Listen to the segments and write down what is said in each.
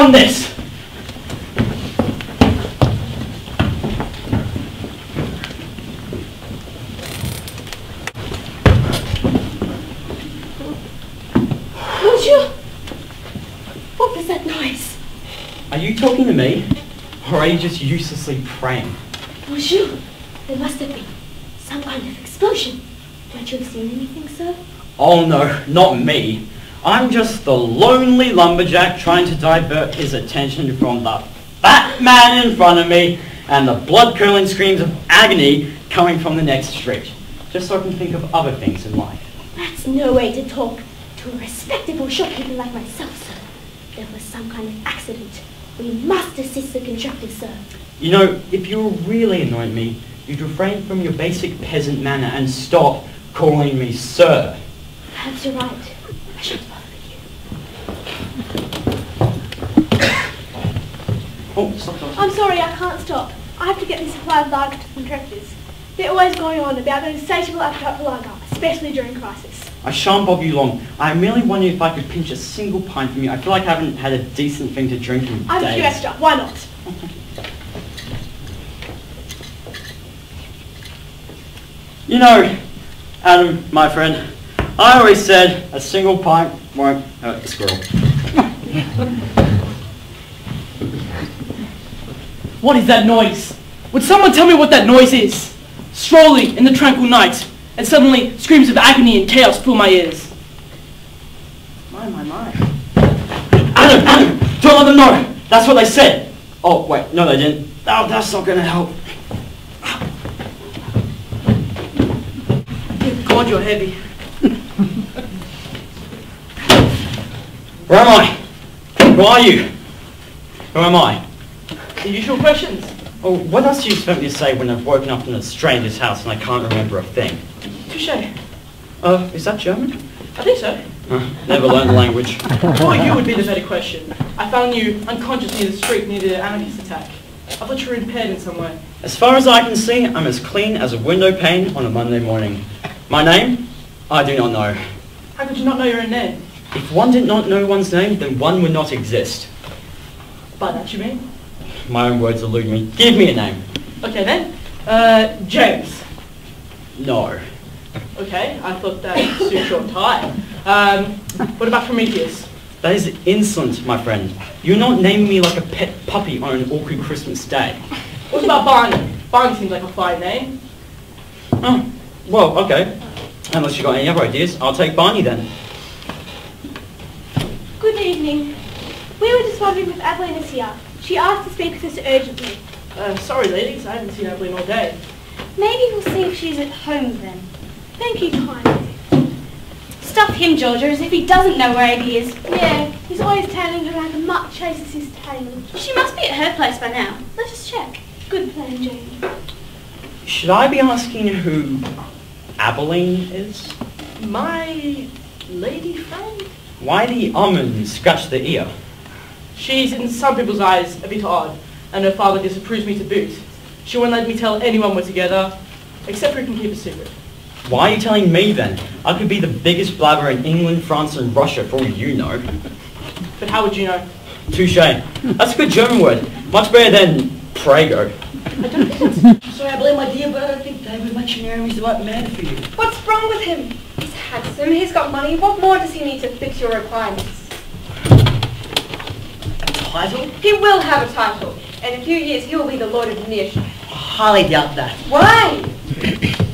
done this! Bonjour! What was that noise? Are you talking to me? Or are you just uselessly praying? Bonjour! There must have been some kind of explosion. Don't you have seen anything, sir? Oh no, not me. I'm just the lonely lumberjack trying to divert his attention from the fat man in front of me and the blood-curdling screams of agony coming from the next street. Just so I can think of other things in life. That's no way to talk to a respectable shopkeeper like myself, sir. There was some kind of accident. We must assist the constructor, sir. You know, if you really annoyed me, you'd refrain from your basic peasant manner and stop calling me sir. Perhaps you're right. I should follow you. Oh, stop. I'm sorry, I can't stop. I have to get this supply of lager to the contractors. They're always going on about their insatiable appetite for lager, especially during crisis. I shan't bother you long. I merely wondered if I could pinch a single pint from you. I feel like I haven't had a decent thing to drink in days. I have a few extra. Why not? You know, Adam, my friend, I always said a single pint won't hurt the squirrel. What is that noise? Would someone tell me what that noise is? Strolling in the tranquil night, and suddenly screams of agony and chaos fill my ears. My. Adam, don't let them know. That's what they said. Oh, wait, no they didn't. Oh, that's not going to help. God, you're heavy. Where am I? Who are you? Who am I? The usual questions. Oh, what else do you expect me to say when I've woken up in a stranger's house and I can't remember a thing? Touché. Is that German? I think so. Never learned the language. I thought you would be the better question. I found you unconscious near the street near the anarchist attack. I thought you were impaired in some way. As far as I can see, I'm as clean as a window pane on a Monday morning. My name? I do not know. How could you not know your own name? If one did not know one's name, then one would not exist. By that you mean? My own words elude me. Give me a name. Okay then. James. No. Okay, I thought that suits your tie. What about Prometheus? That is insolent, my friend. You're not naming me like a pet puppy on an awkward Christmas day. What about Barney? Barney seems like a fine name. Oh, well, okay. Unless you got any other ideas, I'll take Barney then. Good evening. We were just wondering if Adeline is here. She asked to speak with us urgently. Sorry ladies, I haven't seen Evelyn all day. Maybe we'll see if she's at home then. Thank you kindly. Stuff him, Georgia, as if he doesn't know where Abby is. Yeah, he's always tailing her like a mutt chases his tail. She must be at her place by now. Let's just check. Good plan, Jamie. Should I be asking who Abilene is? My lady friend? Why the and scratch the ear? She's, in some people's eyes, a bit odd, and her father disapproves me to boot. She won't let me tell anyone we're together, except for he can keep a secret. Why are you telling me then? I could be the biggest blabber in England, France and Russia for all you know. But how would you know? Touché. That's a good German word. Much better than prego. I don't think that's... Sorry, I blame my dear, but I don't think David Machinarium is the right man for you. What's wrong with him? He's handsome, he's got money. What more does he need to fit your requirements? A title? He will have a title. And in a few years, he will be the Lord of Nish. I highly doubt that. Why?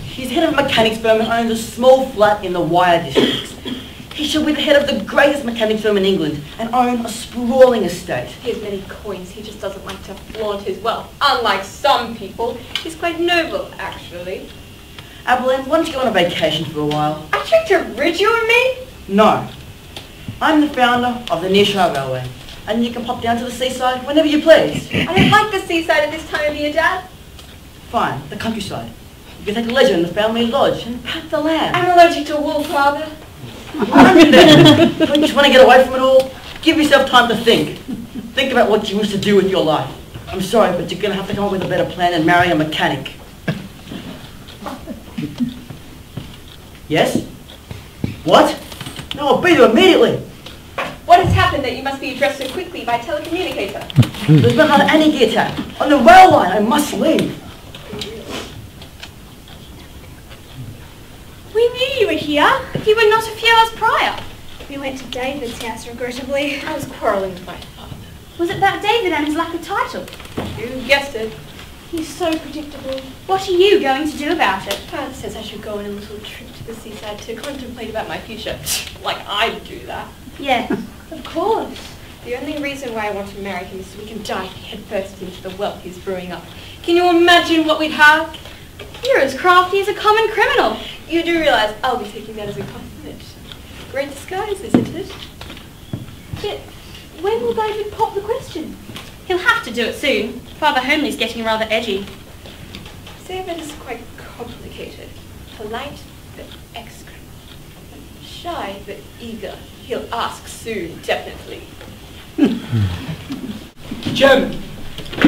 He's head of a mechanics firm and owns a small flat in the Wire districts. He shall be the head of the greatest mechanics firm in England and own a sprawling estate. He has many coins, he just doesn't like to flaunt his wealth. Unlike some people, he's quite noble, actually. Abilene, why don't you go on a vacation for a while? I tried to rid you of me? No. I'm the founder of the Nearshire Railway, and you can pop down to the seaside whenever you please. I don't like the seaside at this time of year, Dad. Fine, the countryside. You can take leisure in the family lodge and pat the land. I'm allergic to wool, Father. Don't you just want to get away from it all? Give yourself time to think. Think about what you wish to do with your life. I'm sorry, but you're going to have to come up with a better plan than marry a mechanic. Yes? What? No, I'll beat you immediately. What has happened? happened that you must be addressed so quickly by telecommunicator? There's been an anarchy attack on the rail line. I must leave. We knew you were here. You were not a few hours prior. We went to David's house, regrettably. I was quarrelling with my father. Was it about David and his lack of title? You guessed it. He's so predictable. What are you going to do about it? Father says I should go on a little trip to the seaside to contemplate about my future. Like I'd do that. Yes. Of course. The only reason why I want to marry him is so we can dive headfirst into the wealth he's brewing up. Can you imagine what we'd have? You're as crafty as a common criminal. You do realise I'll be taking that as a compliment. Great disguise, isn't it? But when will David pop the question? He'll have to do it soon. Father Homely's getting rather edgy. David is quite complicated. Polite, but excellent. Shy, but eager. He'll ask soon, definitely. German.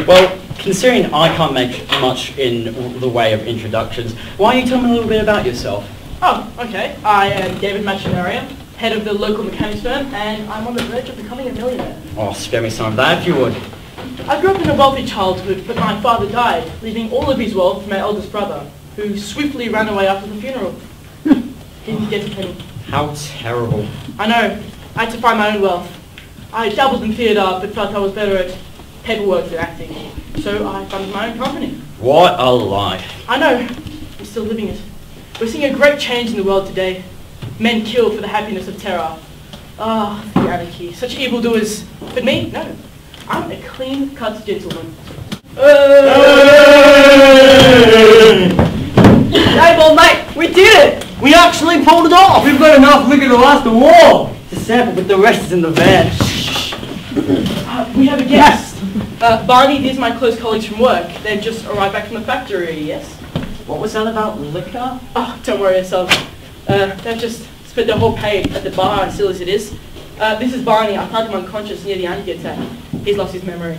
Well, considering I can't make much in the way of introductions, why don't you tell me a little bit about yourself? Oh, okay. I am David Machinaria, head of the local mechanics firm, and I'm on the verge of becoming a millionaire. Oh, spare me some of that if you would. I grew up in a wealthy childhood, but my father died, leaving all of his wealth to my eldest brother, who swiftly ran away after the funeral. Didn't get a penny. How terrible. I know. I had to find my own wealth. I dabbled in theatre, but felt I was better at paperwork than acting. So I funded my own company. What a life. I know. I'm still living it. We're seeing a great change in the world today. Men kill for the happiness of terror. Ah, the anarchy. Such evildoers. But me? No. I'm a clean-cut gentleman. Hey, old mate, we did it! We actually pulled it off! We've got enough liquor to last the war! To sample, but the rest is in the van. We have a guest. Barney, these are my close colleagues from work. They've just arrived back from the factory, yes? What was that about liquor? Oh, don't worry yourself. They've just spent their whole pay at the bar, as silly as it is. This is Barney. I found him unconscious near the anarchy attack. He's lost his memory.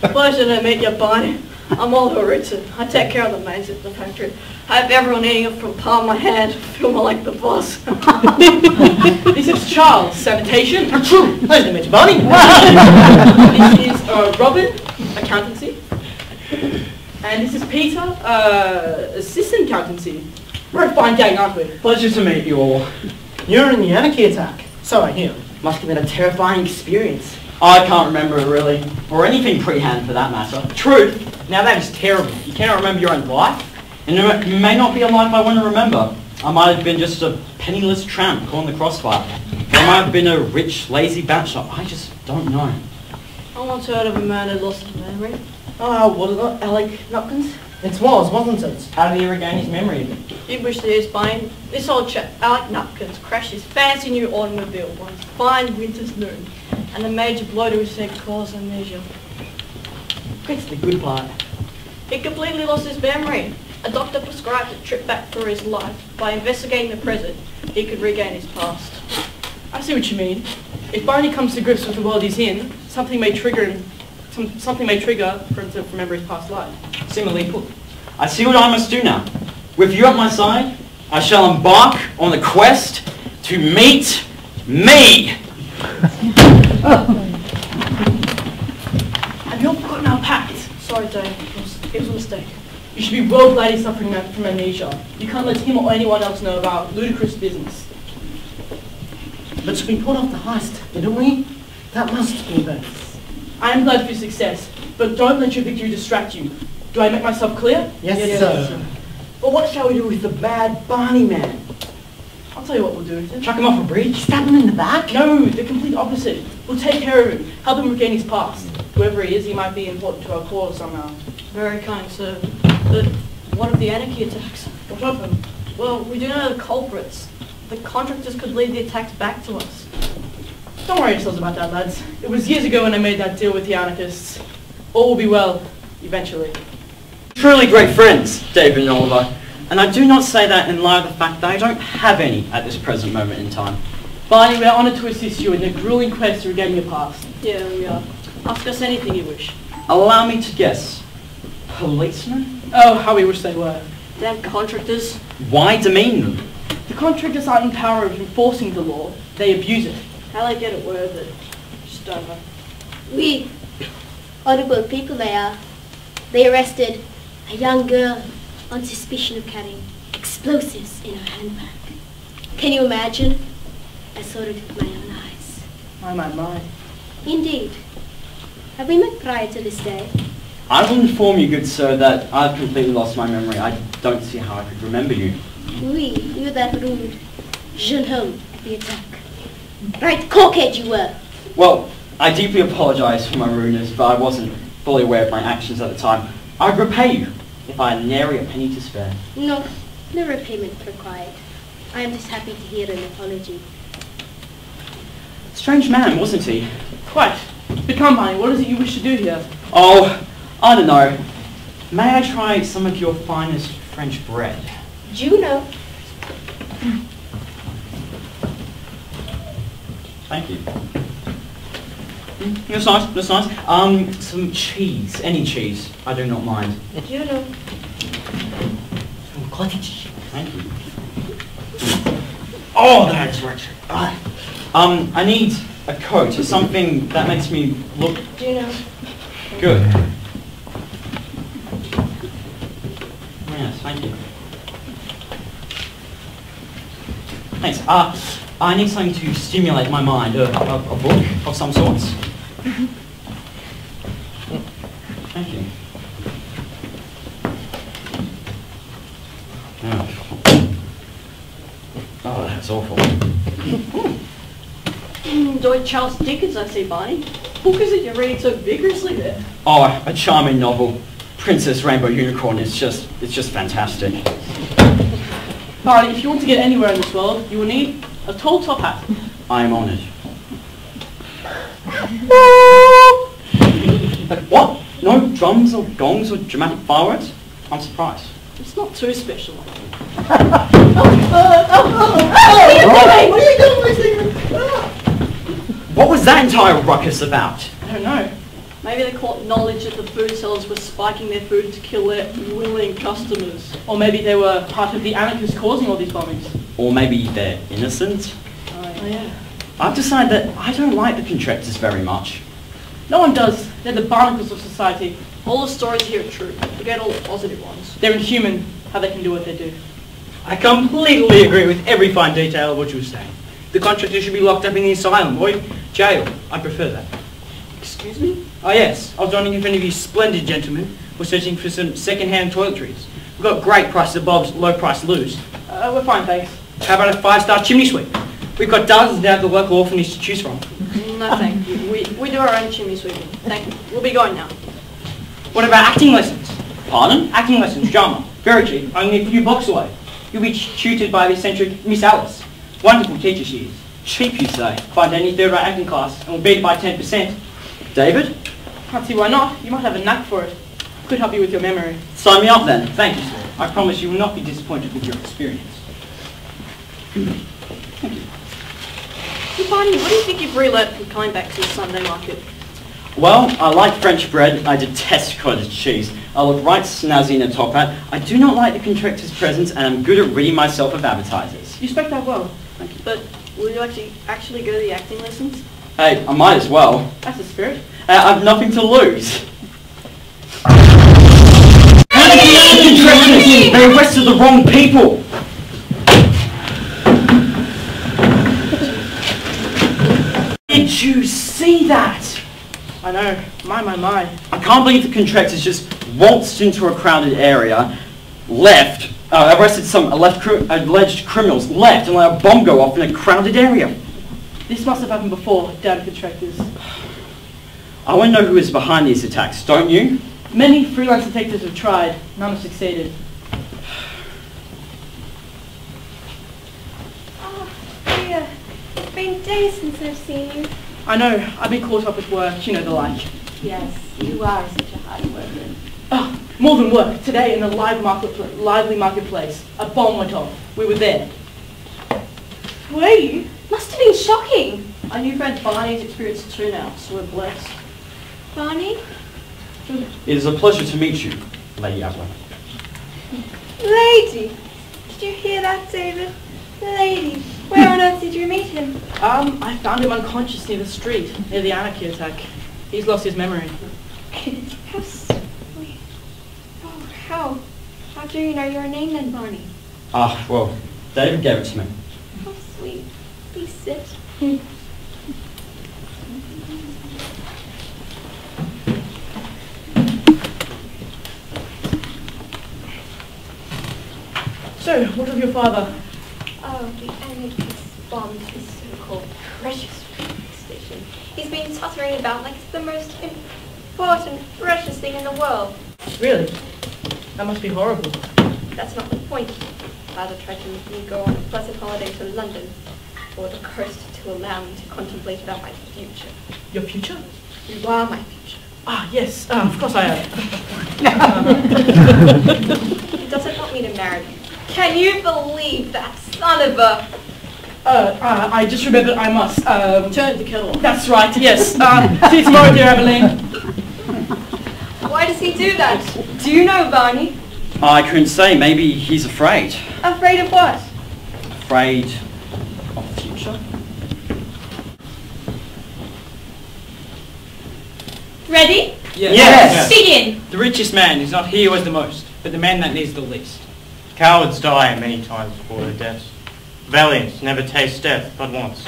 Pleasure to meet you, Barney. I'm Oliver Robertson. I take care of the mains at the factory. I have everyone eating it from the palm of my hand. Feel more like the boss. This is Charles, sanitation. True! Nice to meet you, Barney! This is Robin, accountancy. And this is Peter, assistant accountancy. We're a fine gang, aren't we? Pleasure to meet you all. You're in the anarchy attack. So I hear. Must have been a terrifying experience. I can't remember it really, or anything pre-hand for that matter. Truth, now that is terrible. You cannot remember your own life, and it may not be a life I want to remember. I might have been just a penniless tramp caught in the crossfire. Or I might have been a rich, lazy bachelor. I just don't know. I once heard of a man who lost his memory. Oh, was it not Alec Nupkins? It was, wasn't it? How did he regain his memory again? You wish to explain. This old chap, Alec Nupkins, crashed his fancy new automobile one fine winter's noon, and a major blow to his head caused amnesia. That's the good part. He completely lost his memory. A doctor prescribed a trip back for his life. By investigating the present, he could regain his past. I see what you mean. If Barney comes to grips with the world he's in, something may trigger for him to remember his past life. Similarly put, I see what I must do now. With you at my side, I shall embark on the quest to meet me. Have you all forgotten our pact? Sorry, Dave. It was a mistake. You should be well glad he's suffering from amnesia. You can't let him or anyone else know about ludicrous business. But we pulled off the heist, didn't we? That must be best. I am glad for your success, but don't let your victory distract you. Do I make myself clear? Yes, sir. But what shall we do with the bad Barney man? I'll tell you what we'll do with him. Chuck him off a bridge? Stab him in the back? No, the complete opposite. We'll take care of him, help him regain his past. Whoever he is, he might be important to our cause somehow. Very kind, sir. But what of the anarchy attacks? What of them? Well, we do know the culprits. The contractors could lead the attacks back to us. Don't worry yourselves about that, lads. It was years ago when I made that deal with the anarchists. All will be well, eventually. Truly great friends, David and Oliver. And I do not say that in light of the fact that I don't have any at this present moment in time. Barney, we are honoured to assist you in the grueling quest to regain your past. Yeah, we are. Ask us anything you wish. Allow me to guess. Policemen? Oh, how we wish they were. Damn contractors. Why demean them? The contractors aren't in power of enforcing the law. They abuse it. How they get away with it. don't know. We, honourable people they are. They arrested a young girl on suspicion of carrying explosives in her handbag. Can you imagine? I saw it with my own eyes. My. Indeed. Have we met prior to this day? I will inform you, good sir, that I've completely lost my memory. I don't see how I could remember you. Oui, you were that rude jeune homme at the attack. Right cockhead you were. Well, I deeply apologise for my rudeness, but I wasn't fully aware of my actions at the time. I'd repay you if I had nary a penny to spare. No, no repayment required. I am just happy to hear an apology. Strange man, wasn't he? Quite. But come, Barney, what is it you wish to do here? Oh, I don't know. May I try some of your finest French bread? Juno. Thank you. That's nice, that's nice. Some cheese, any cheese. I do not mind. Juno. Some cottage. Thank you. Oh, that is rich. I need a coat or something that makes me look Juno. good. Yes, thank you. Thanks. I need something to stimulate my mind. A book of some sorts. Thank you. Oh, that's awful. Enjoyed Charles Dickens, I see, Barney. Book is it you're reading so vigorously there? Oh, a charming novel. Princess Rainbow Unicorn. It's just fantastic. Barney, if you want to get anywhere in this world, you will need a tall top hat. I am honoured. What? No drums or gongs or dramatic fireworks? I'm surprised. It's not too special. What was that entire ruckus about? I don't know. Maybe they caught knowledge that the food sellers were spiking their food to kill their willing customers. Or maybe they were part of the anarchists causing all these bombings. Or maybe they're innocent? Oh yeah. I've decided that I don't like the contractors very much. No one does. They're the barnacles of society. All the stories here are true. Forget all the positive ones. They're inhuman, how they can do what they do. I completely agree with every fine detail of what you were saying. The contractor should be locked up in the asylum, or jail. I prefer that. Excuse me? Oh yes, I was wondering if any of you splendid gentlemen were searching for some second-hand toiletries. We've got great prices at Bob's, low price loos. We're fine, thanks. How about a 5-star chimney sweep? We've got dozens down at the local orphanage to choose from. No, thank you. We do our own chimney sweeping. Thank you. We'll be going now. What about acting lessons? Pardon? Acting lessons, drama. Very cheap, only a few blocks away. You'll be tutored by the eccentric Miss Alice. Wonderful teacher she is. Cheap, you say? Find any third-rate acting class and we'll beat it by 10%. David? Can't see why not. You might have a knack for it. Could help you with your memory. Sign me up then. Thank you, sir. I promise you will not be disappointed with your experience. Thank you. So, Barney, what do you think you've relearnt from coming back to the Sunday market? Well, I like French bread. I detest cottage cheese. I look right snazzy in a top hat. I do not like the contractor's presence, and I'm good at ridding myself of advertisers. You spoke that well. Thank you. But will you actually go to the acting lessons? Hey, I might as well. That's the spirit. I've nothing to lose. Contractors! They arrested the wrong people! Did you see that? I know. My. I can't believe the contractors just waltzed into a crowded area, left, arrested some alleged criminals, left, and let a bomb go off in a crowded area. This must have happened before, damn contractors. I want to know who is behind these attacks, don't you? Many freelance detectives have tried. None have succeeded. Oh, dear. It's been days since I've seen you. I know. I've been caught up with work. You know the like. Yes, you are such a hard worker. Oh, more than work. Today in the lively marketplace, a bomb went off. We were there. Were you? Must have been shocking. Our new friend Barney's experienced too now, so we're blessed. Barney? It is a pleasure to meet you, Lady Adler. Lady! Did you hear that, David? Lady, where on earth did you meet him? I found him unconscious near the street, near the anarchy attack. He's lost his memory. How sweet. Oh, how? How do you know your name then, Barney? Well, David gave it to me. How sweet. Please sit. So, what of your father? Oh, the anarchist bombed his so-called precious station. He's been tottering about like it's the most important, precious thing in the world. Really? That must be horrible. That's not the point. Father tried to make me go on a pleasant holiday to London or the coast to allow me to contemplate about my future. Your future? You are my future. Ah, yes, of course I am. He doesn't want me to marry you. Can you believe that son of a... I just remembered I must, Turn the kettle on. That's right, yes. See you tomorrow, dear Evelyn. Why does he do that? Do you know, Barney? I couldn't say. Maybe he's afraid. Afraid of what? Afraid of the future? Ready? Yes. Begin. The richest man is not he who has the most, but the man that needs the least. Cowards die many times before their deaths. Valiant never taste death but once.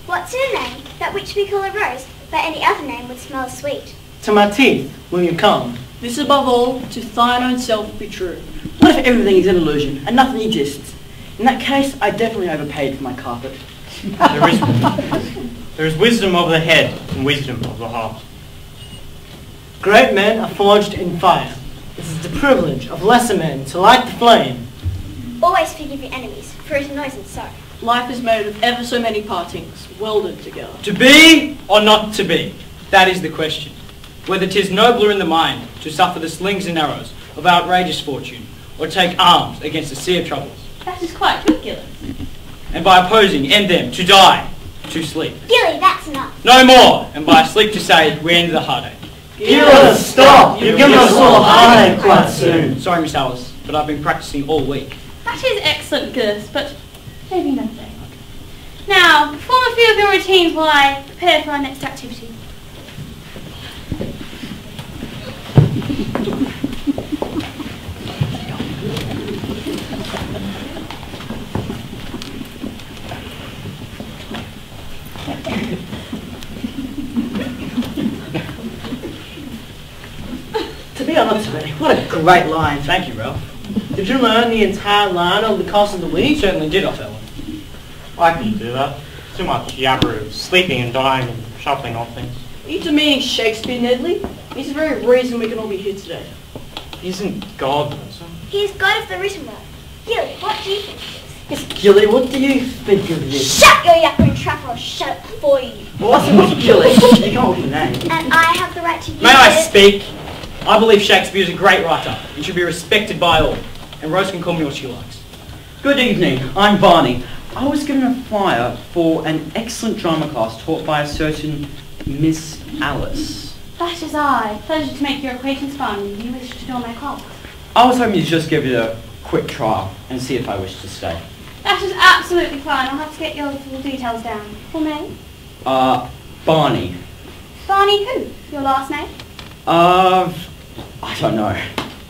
What's in a name, that which we call a rose, but any other name would smell sweet? To my teeth, will you come? This above all, to thine own self be true. What if everything is an illusion and nothing exists? In that case, I definitely overpaid for my carpet. There is wisdom of the head and wisdom of the heart. Great men are forged in fire. This is the privilege of lesser men to light the flame. Always forgive your enemies, for it annoys them so. Life is made of ever so many partings, welded together. To be or not to be? That is the question. Whether 'tis nobler in the mind to suffer the slings and arrows of outrageous fortune, or take arms against a sea of troubles, That is quite ridiculous. and by opposing end them to die, to sleep. Gilly, that's enough. No more, and by sleep to say we end the heartache. Gillis, stop! You've given us all a heartache quite soon. Sorry, Miss Alice, but I've been practicing all week. That is excellent, Gillis, but maybe another day. Now, perform a few of your routines while I prepare for our next activity. To be or not to be, what a great line. Thank you, Ralph. Did you learn the entire line over the course of the You week? certainly did, Othello. I can do that. Too much yabber of sleeping and dying and shuffling off things. Are you demeaning Shakespeare, Nedley? He's the very reason we can all be here today. Isn't God Watson? He is God of the written word. Gilly, what do you think of this? Yes, Gilly, what do you think of this? Shut your yapping trap or I'll shut it for you. What's Gilly? You can't with your name. And I have the right to use May I it. speak? I believe Shakespeare is a great writer and should be respected by all. And Rose can call me what she likes. Good evening, I'm Barney. I was given a flyer for an excellent drama class taught by a certain Miss Alice. That is I. Pleasure to make your acquaintance, Barney. You wish to join my class. I was hoping to just give it a quick trial and see if I wish to stay. That is absolutely fine. I'll have to get your full details down. Full name? Barney. Barney who? Your last name? I don't know.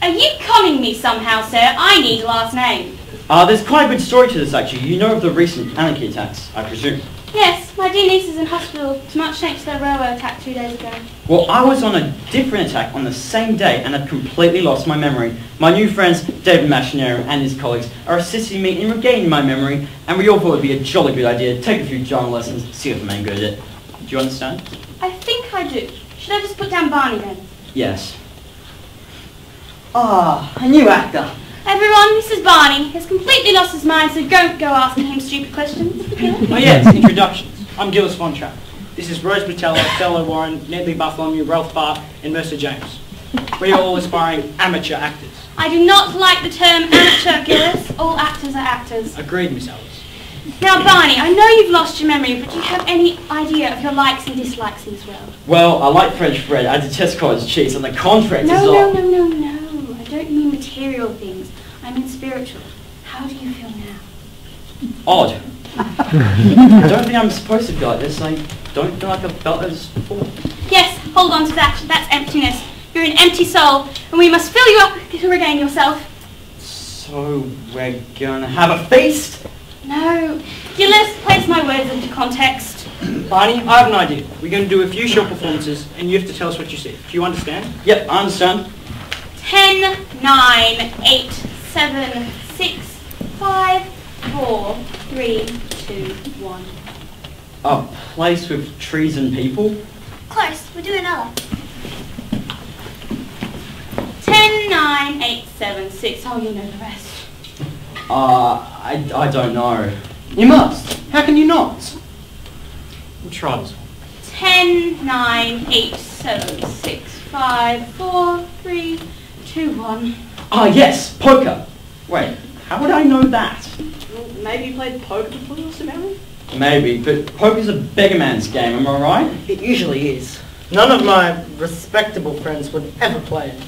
Are you conning me somehow, sir? I need a last name. There's quite a good story to this actually. You know of the recent anarchy attacks, I presume. Yes, my dear niece is in hospital, to much thanks to the railway attack 2 days ago. Well, I was on a different attack on the same day and had completely lost my memory. My new friends, David Machinero and his colleagues, are assisting me in regaining my memory, and we all thought it would be a jolly good idea to take a few drama lessons, see if I'm any good at it. Do you understand? I think I do. Should I just put down Barney then? Yes. Ah, a new actor. Everyone, this is Barney. He's completely lost his mind, so don't go asking him stupid questions. Oh yes, introductions. I'm Gillis Von Trapp. This is Rose Bucello, Othello Warren, Nedley Bartholomew, Ralph Bart, and Mercer James. We are all aspiring amateur actors. I do not like the term amateur, Gillis. All actors are actors. Agreed, Miss Alice. Now, Barney, I know you've lost your memory, but do you have any idea of your likes and dislikes in this world? Well, I like French bread, I detest cottage cheese, and the contract is No. all... I don't mean material things. I mean spiritual. How do you feel now? Odd. I don't think I'm supposed to be like this. I don't feel like I've felt this before. Yes, hold on to that. That's emptiness. You're an empty soul, and we must fill you up to regain yourself. So we're gonna have a feast? No. Gillis, place my words into context. Barney, I have an idea. We're going to do a few short performances, and you have to tell us what you see. Do you understand? Yep, I understand. 10, 9, 8, 7, 6, 5, 4, 3, 2, 1. A place with trees and people? Close. We'll do another. 10, 9, 8, 7, 6. Oh, you know the rest. I don't know. You must. How can you not? Try this. 10, 9, 8, 7, 6, 5, 4, 3, 2, 1. Ah, yes, poker. Wait, how would I know that? Well, maybe you played poker before you were married? Maybe, but poker's a beggar man's game, am I right? It usually is. None of my respectable friends would ever play it.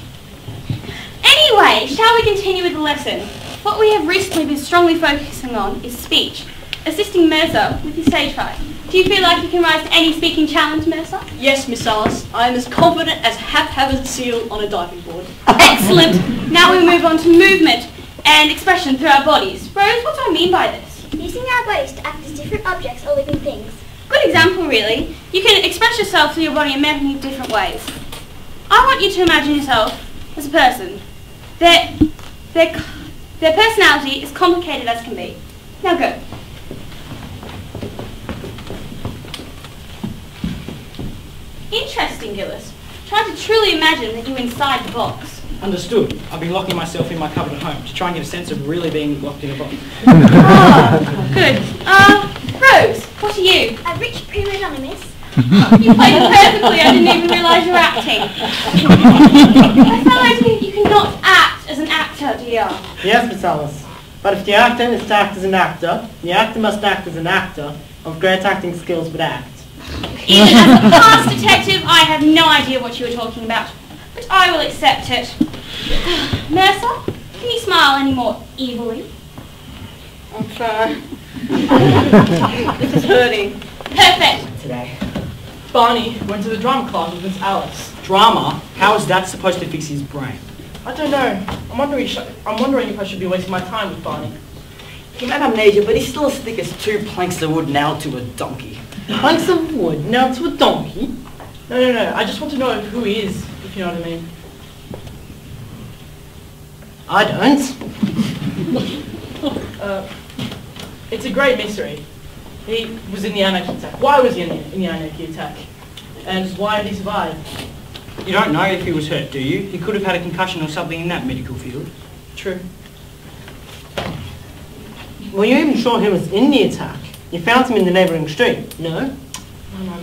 Anyway, shall we continue with the lesson? What we have recently been strongly focusing on is speech. Assisting Mercer with his stage fright. Do you feel like you can rise to any speaking challenge, Mercer? Yes, Miss Alice. I am as confident as a haphazard seal on a diving board. Excellent! Now we move on to movement and expression through our bodies. Rose, what do I mean by this? Using our bodies to act as different objects or living things. Good example, really. You can express yourself through your body in many different ways. I want you to imagine yourself as a person. Their personality is complicated as can be. Now go. Interesting, Gillis. Try to truly imagine that you're inside the box. Understood. I've been locking myself in my cupboard at home to try and get a sense of really being locked in a box. Good. Rose, what are you? A rich prima donna, miss. You played it perfectly. I didn't even realise you were acting. I feel like you cannot act as an actor, dear. Yes, Miss Alice. But if the actor is to act as an actor, the actor must act as an actor of great acting skills would act. Even as a past detective, I have no idea what you were talking about, but I will accept it. Mercer, can you smile any more evilly? I'm trying. This is hurting. Perfect. Today. Barney went to the drama class with Miss Alice. Drama? How is that supposed to fix his brain? I don't know. I'm wondering if I should be wasting my time with Barney. He may have amnesia, but he's still as thick as 2 planks of wood nailed to a donkey. Planks of wood nailed to a donkey? No. I just want to know who he is, if you know what I mean. I don't. It's a great mystery. He was in the anarchy attack. Why was he in the anarchy attack? And why did he survive? You don't know if he was hurt, do you? He could have had a concussion or something in that medical field. True. Were you even sure he was in the attack? You found him in the neighbouring street, no?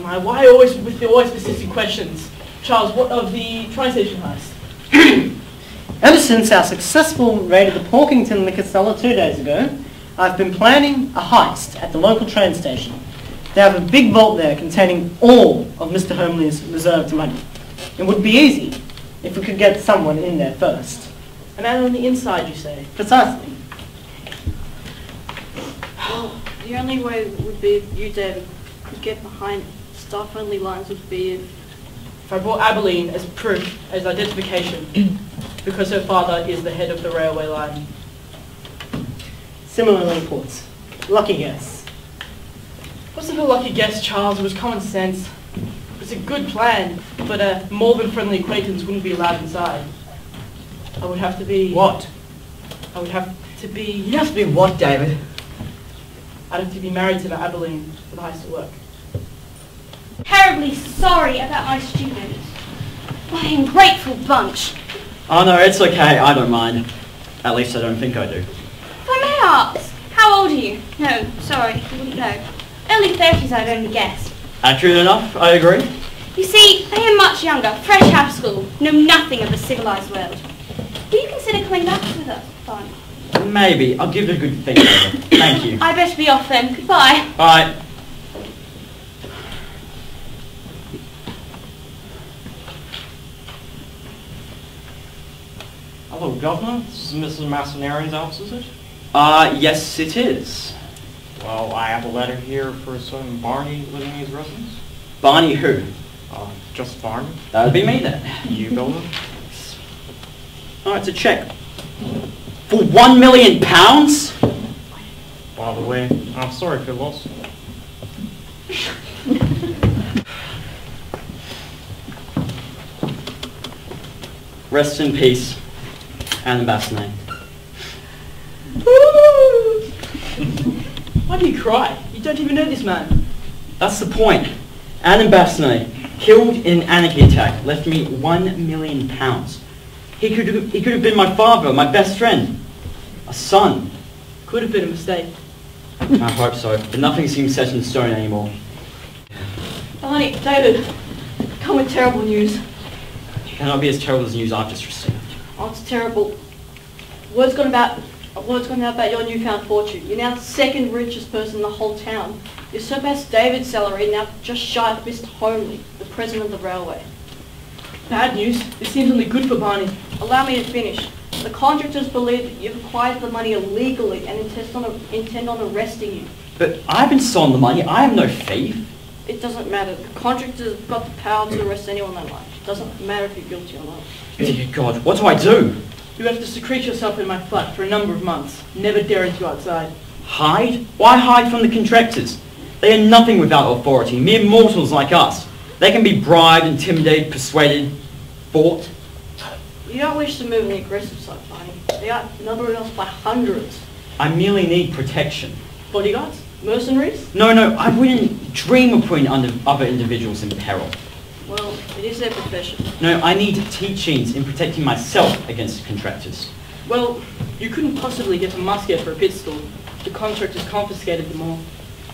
My, why always with the always persistent questions? Charles, what of the train station heist? Ever since our successful raid of the Porkington liquor cellar 2 days ago, I've been planning a heist at the local train station. They have a big vault there containing all of Mr. Holmley's reserved money. It would be easy if we could get someone in there first. A man on the inside, you say? Precisely. Well, the only way would be if you, David, could get behind staff-only lines would be if I brought Abilene as proof, as identification, because her father is the head of the railway line. Similarly put. Lucky guess. Wasn't a lucky guess, Charles. It was common sense. It was a good plan, but a more than friendly acquaintance wouldn't be allowed inside. I would have to be... What? I would have to be... You have to be what, David? I'd have to be married to Abilene for the heist to work. Terribly sorry about my students. What an ungrateful bunch. Oh no, it's okay, I don't mind. At least I don't think I do. If I may ask, how old are you? No, sorry, I wouldn't know. Early 30s, I'd only guess. Accurate enough, I agree. You see, they are much younger, fresh out of school, know nothing of the civilised world. Will you consider coming back with us, Barney? Maybe, I'll give it a good think over. Thank you. I better be off then. Goodbye. Bye. Hello, Governor. This is Mrs. Massanarian's office, is it? Yes it is. Well, I have a letter here for a certain Barney living in his residence. Barney who? Just Barney. That would be me then. You go on. Oh, it's a check. For £1 million? By the way, I'm sorry for your loss. Rest in peace, Anne Bassinet. Why do you cry? You don't even know this man. That's the point. Anne Bassinet, killed in an anarchy attack, left me £1 million. He could have been my father, my best friend, a son. Could have been a mistake. I hope so, but nothing seems set in stone anymore. Barney, David, come with terrible news. It cannot be as terrible as the news I've just received. Oh, it's terrible. Word's gone out about your newfound fortune. You're now the second richest person in the whole town. You surpassed David's salary, now just shy of Mr. Homely, the president of the railway. Bad news. This seems only good for Barney. Allow me to finish. The contractors believe that you've acquired the money illegally and intend on arresting you. But I haven't stolen the money. I am no thief. It doesn't matter. The contractors have got the power to arrest anyone they like. It doesn't matter if you're guilty or not. Dear God, what do I do? You have to secrete yourself in my flat for a number of months, never daring to go outside. Hide? Why hide from the contractors? They are nothing without authority, mere mortals like us. They can be bribed, intimidated, persuaded, bought. You don't wish to move on the aggressive side, Barney. They outnumber us by hundreds. I merely need protection. Bodyguards? Mercenaries? No, I wouldn't dream of putting other individuals in peril. Well, it is their profession. No, I need teachings in protecting myself against contractors. Well, you couldn't possibly get a musket for a pistol. The contractors confiscated them all.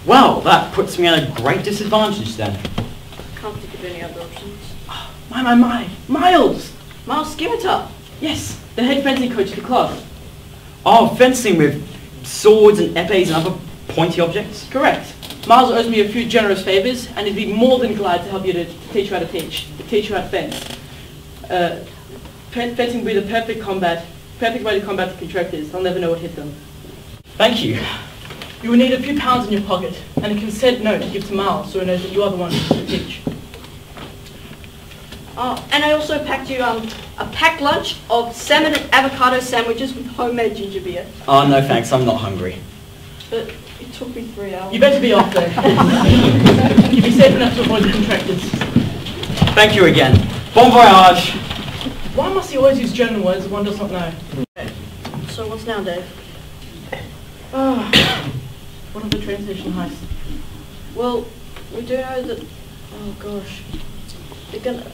Well, that puts me at a great disadvantage then. Can't think of any other options. My! Miles! Miles Skimitar! Yes, the head fencing coach at the club. Oh, fencing with swords and epées and other pointy objects? Correct. Miles owes me a few generous favours, and he'd be more than glad to help you to teach you how to teach you how to fence. Fencing will be the perfect way to combat the contractors. They'll never know what hit them. Thank you. You will need a few pounds in your pocket, and a consent note to give to Miles so he knows that you are the one to teach. And I also packed you a packed lunch of salmon and avocado sandwiches with homemade ginger beer. Oh, no thanks, I'm not hungry. But it took me 3 hours. You better be off there. You'll be safe enough to avoid the contractors. Thank you again. Bon voyage. Why must he always use German words that one does not know? So what's now, Dave? What are the train station heists? Well, we do know that... Oh, gosh. They're gonna...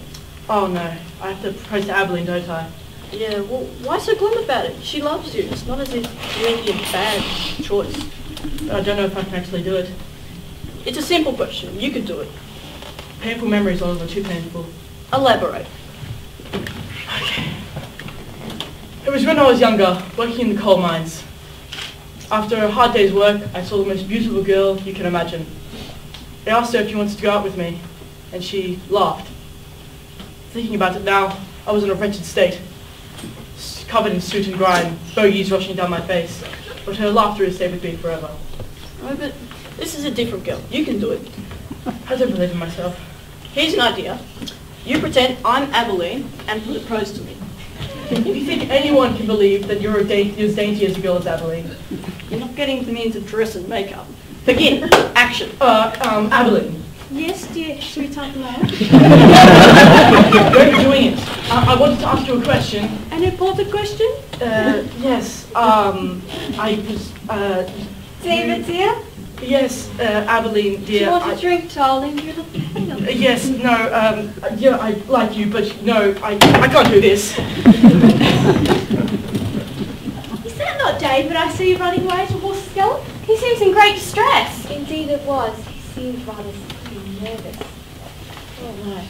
Oh, no. I have to propose to Abilene, don't I? Yeah, well, why so glum about it? She loves you. It's not as if you're making a bad choice. I don't know if I can actually do it. It's a simple question. You could do it. Painful memories, Oliver, too painful. Elaborate. Okay. It was when I was younger, working in the coal mines. After a hard day's work, I saw the most beautiful girl you can imagine. I asked her if she wanted to go out with me, and she laughed. Thinking about it now, I was in a wretched state, covered in soot and grime, bogies rushing down my face, but her laughter has stayed with me forever. Oh, but this is a different girl. You can do it. I don't believe in myself. Here's an idea. You pretend I'm Abilene and propose to me. If you think anyone can believe that you're as dainty as a girl as Abilene? You're not getting me into dress and makeup. Begin. Action. Abilene. Yes, dear sweetheart love. Where are you doing it? I wanted to ask you a question. An important question? Yes, I was, David, dear? Yes, Abilene, dear. Do you want a drink, darling? You look pale. Yes, no, yeah, I like you, but no, I can't do this. Is that not David? I see you running away to Horse's Gallop. He seems in great distress. Indeed it was. He seemed rather nervous. Oh, no.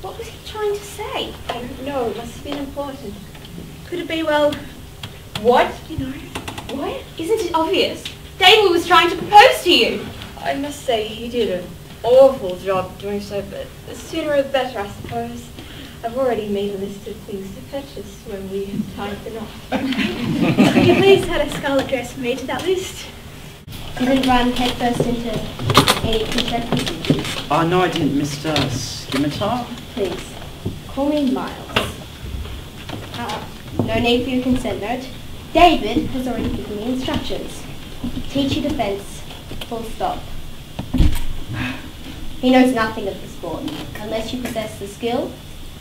What was he trying to say? I don't know. It must have been important. Could it be, well, What? you know? What? Isn't it obvious? David was trying to propose to you. I must say he did an awful job doing so, but the sooner the better, I suppose. I've already made a list of things to purchase when we have tied the knot. Could you please add a scarlet dress made to that list? You didn't run headfirst into any contractors? Oh, no, I didn't, Mr. Scimitar. Please, call me Miles. No need for your consent note. David has already given me instructions. Teach you defence, full stop. He knows nothing of the sport. Unless you possess the skill,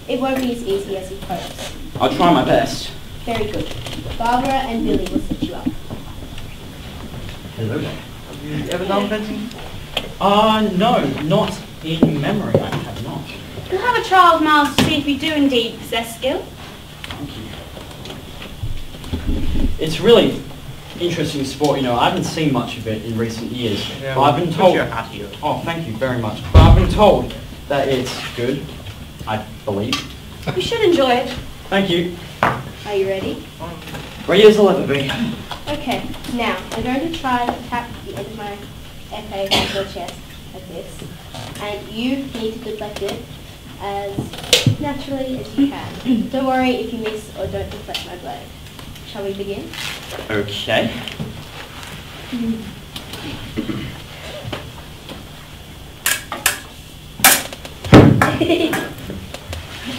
it won't be as easy as he hopes. I'll try my best. Very good. Barbara and Billy will set you up. Hello there. Have you ever done fencing? No, not in memory, I have not. We'll have a trial of Miles to see if you do indeed possess skill. Thank you. It's really interesting sport, you know. I haven't seen much of it in recent years. Yeah, but I've been told... your hat here. Oh, thank you very much. But I've been told that it's good, I believe. You should enjoy it. Thank you. Are you ready? Ready as I'll ever be. Okay, now I'm going to try to tap the end of my FA onto your chest like this. And you need to deflect it as naturally as you can. Don't worry if you miss or don't deflect my blade. Shall we begin? Okay.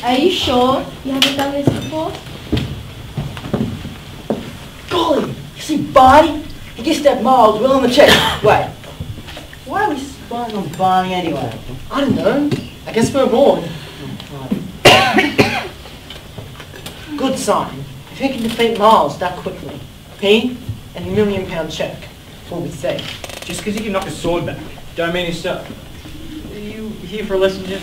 Are you sure you haven't done this before? Golly, you see Barney? He just stabbed Miles well on the chest. Wait, why are we spying on Barney anyway? I don't know. I guess we're bored. Good sign. If he can defeat Miles that quickly, he and the £1 million check will be safe. Just because you can knock a sword back, don't mean it's so. Are you here for a lesson, Jim?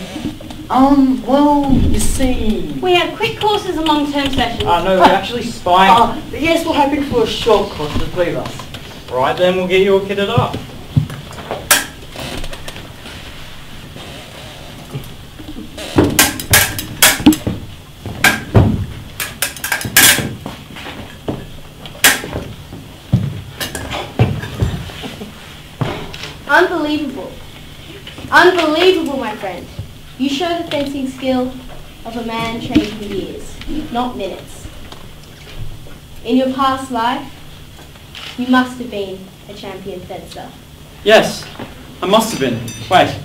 Well, you see... We have quick courses and long-term sessions. No, we're actually spying. Yes, we're hoping for a short course to please us. Right then, we'll get you all kitted up. Unbelievable. Unbelievable, my friend. You show the fencing skill of a man trained for years, not minutes. In your past life, you must have been a champion fencer. Yes, I must have been. Wait.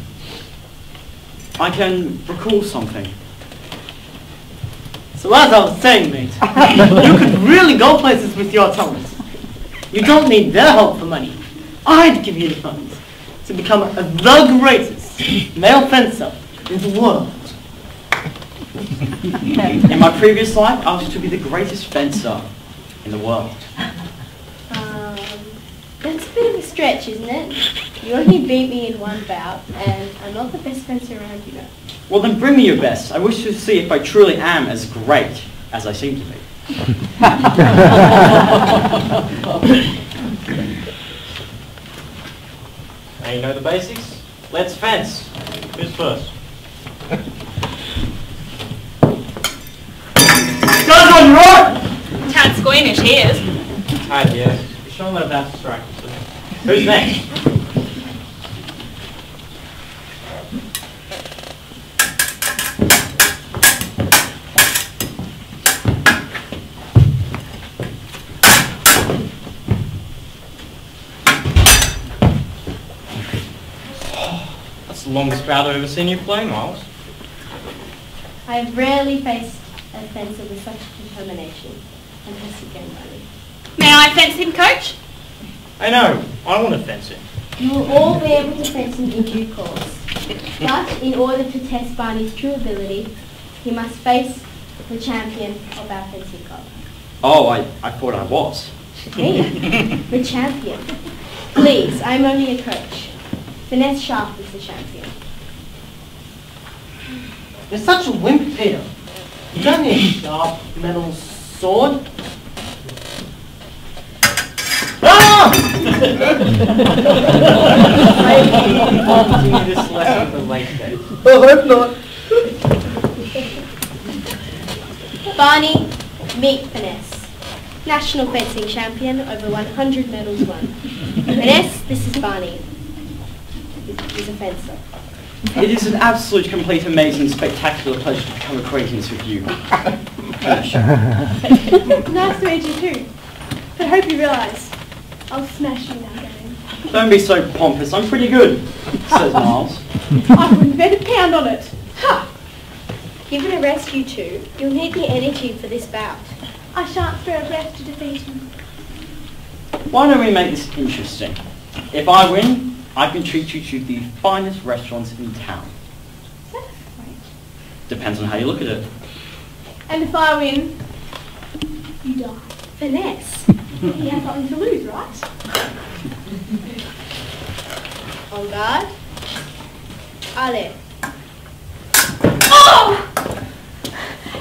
I can recall something. So as I was saying, mate, you could really go places with your talents. You don't need their help for money. I'd give you the funds to become the greatest male fencer in the world. In my previous life, I was to be the greatest fencer in the world. That's a bit of a stretch, isn't it? You only beat me in one bout, and I'm not the best fencer around, you know. Well then bring me your best. I wish to see if I truly am as great as I seem to be. Now you know the basics? Let's fence. Who's first? Guys on right! Tad squeamish he is. Tad, yes. You sure let that distract us? Who's next? That's the longest bout I've ever seen you play, Miles. I have rarely faced a fencer with such determination. Fantastic game, buddy. May I fence him, coach? I know. I want to fence him. You will all be able to fence him in due course. But in order to test Barney's true ability, he must face the champion of our fencing club. Oh, I thought I was. Me? The champion. Please, I'm only a coach. Finesse Sharp is the champion. You're such a wimp, Peter. You don't need a sharp metal sword. Ah! I continue this lesson for late day. I hope not. Barney, meet Finesse. National fencing champion, over 100 medals won. Finesse, this is Barney. He's a fencer. It is an absolute, complete, amazing, spectacular pleasure to become acquaintance with you. Nice to meet you too. But I hope you realise I'll smash you in that game. Don't be so pompous, I'm pretty good, says Miles. I wouldn't bet a pound on it. Ha! Given a rest, you two, you'll need the energy for this bout. I shan't spare a breath to defeat him. Why don't we make this interesting? If I win, I can treat you to the finest restaurants in town. Is that right? Depends on how you look at it. And if I win, you die. Finesse. He has nothing to lose, right? On guard. Ale. Oh!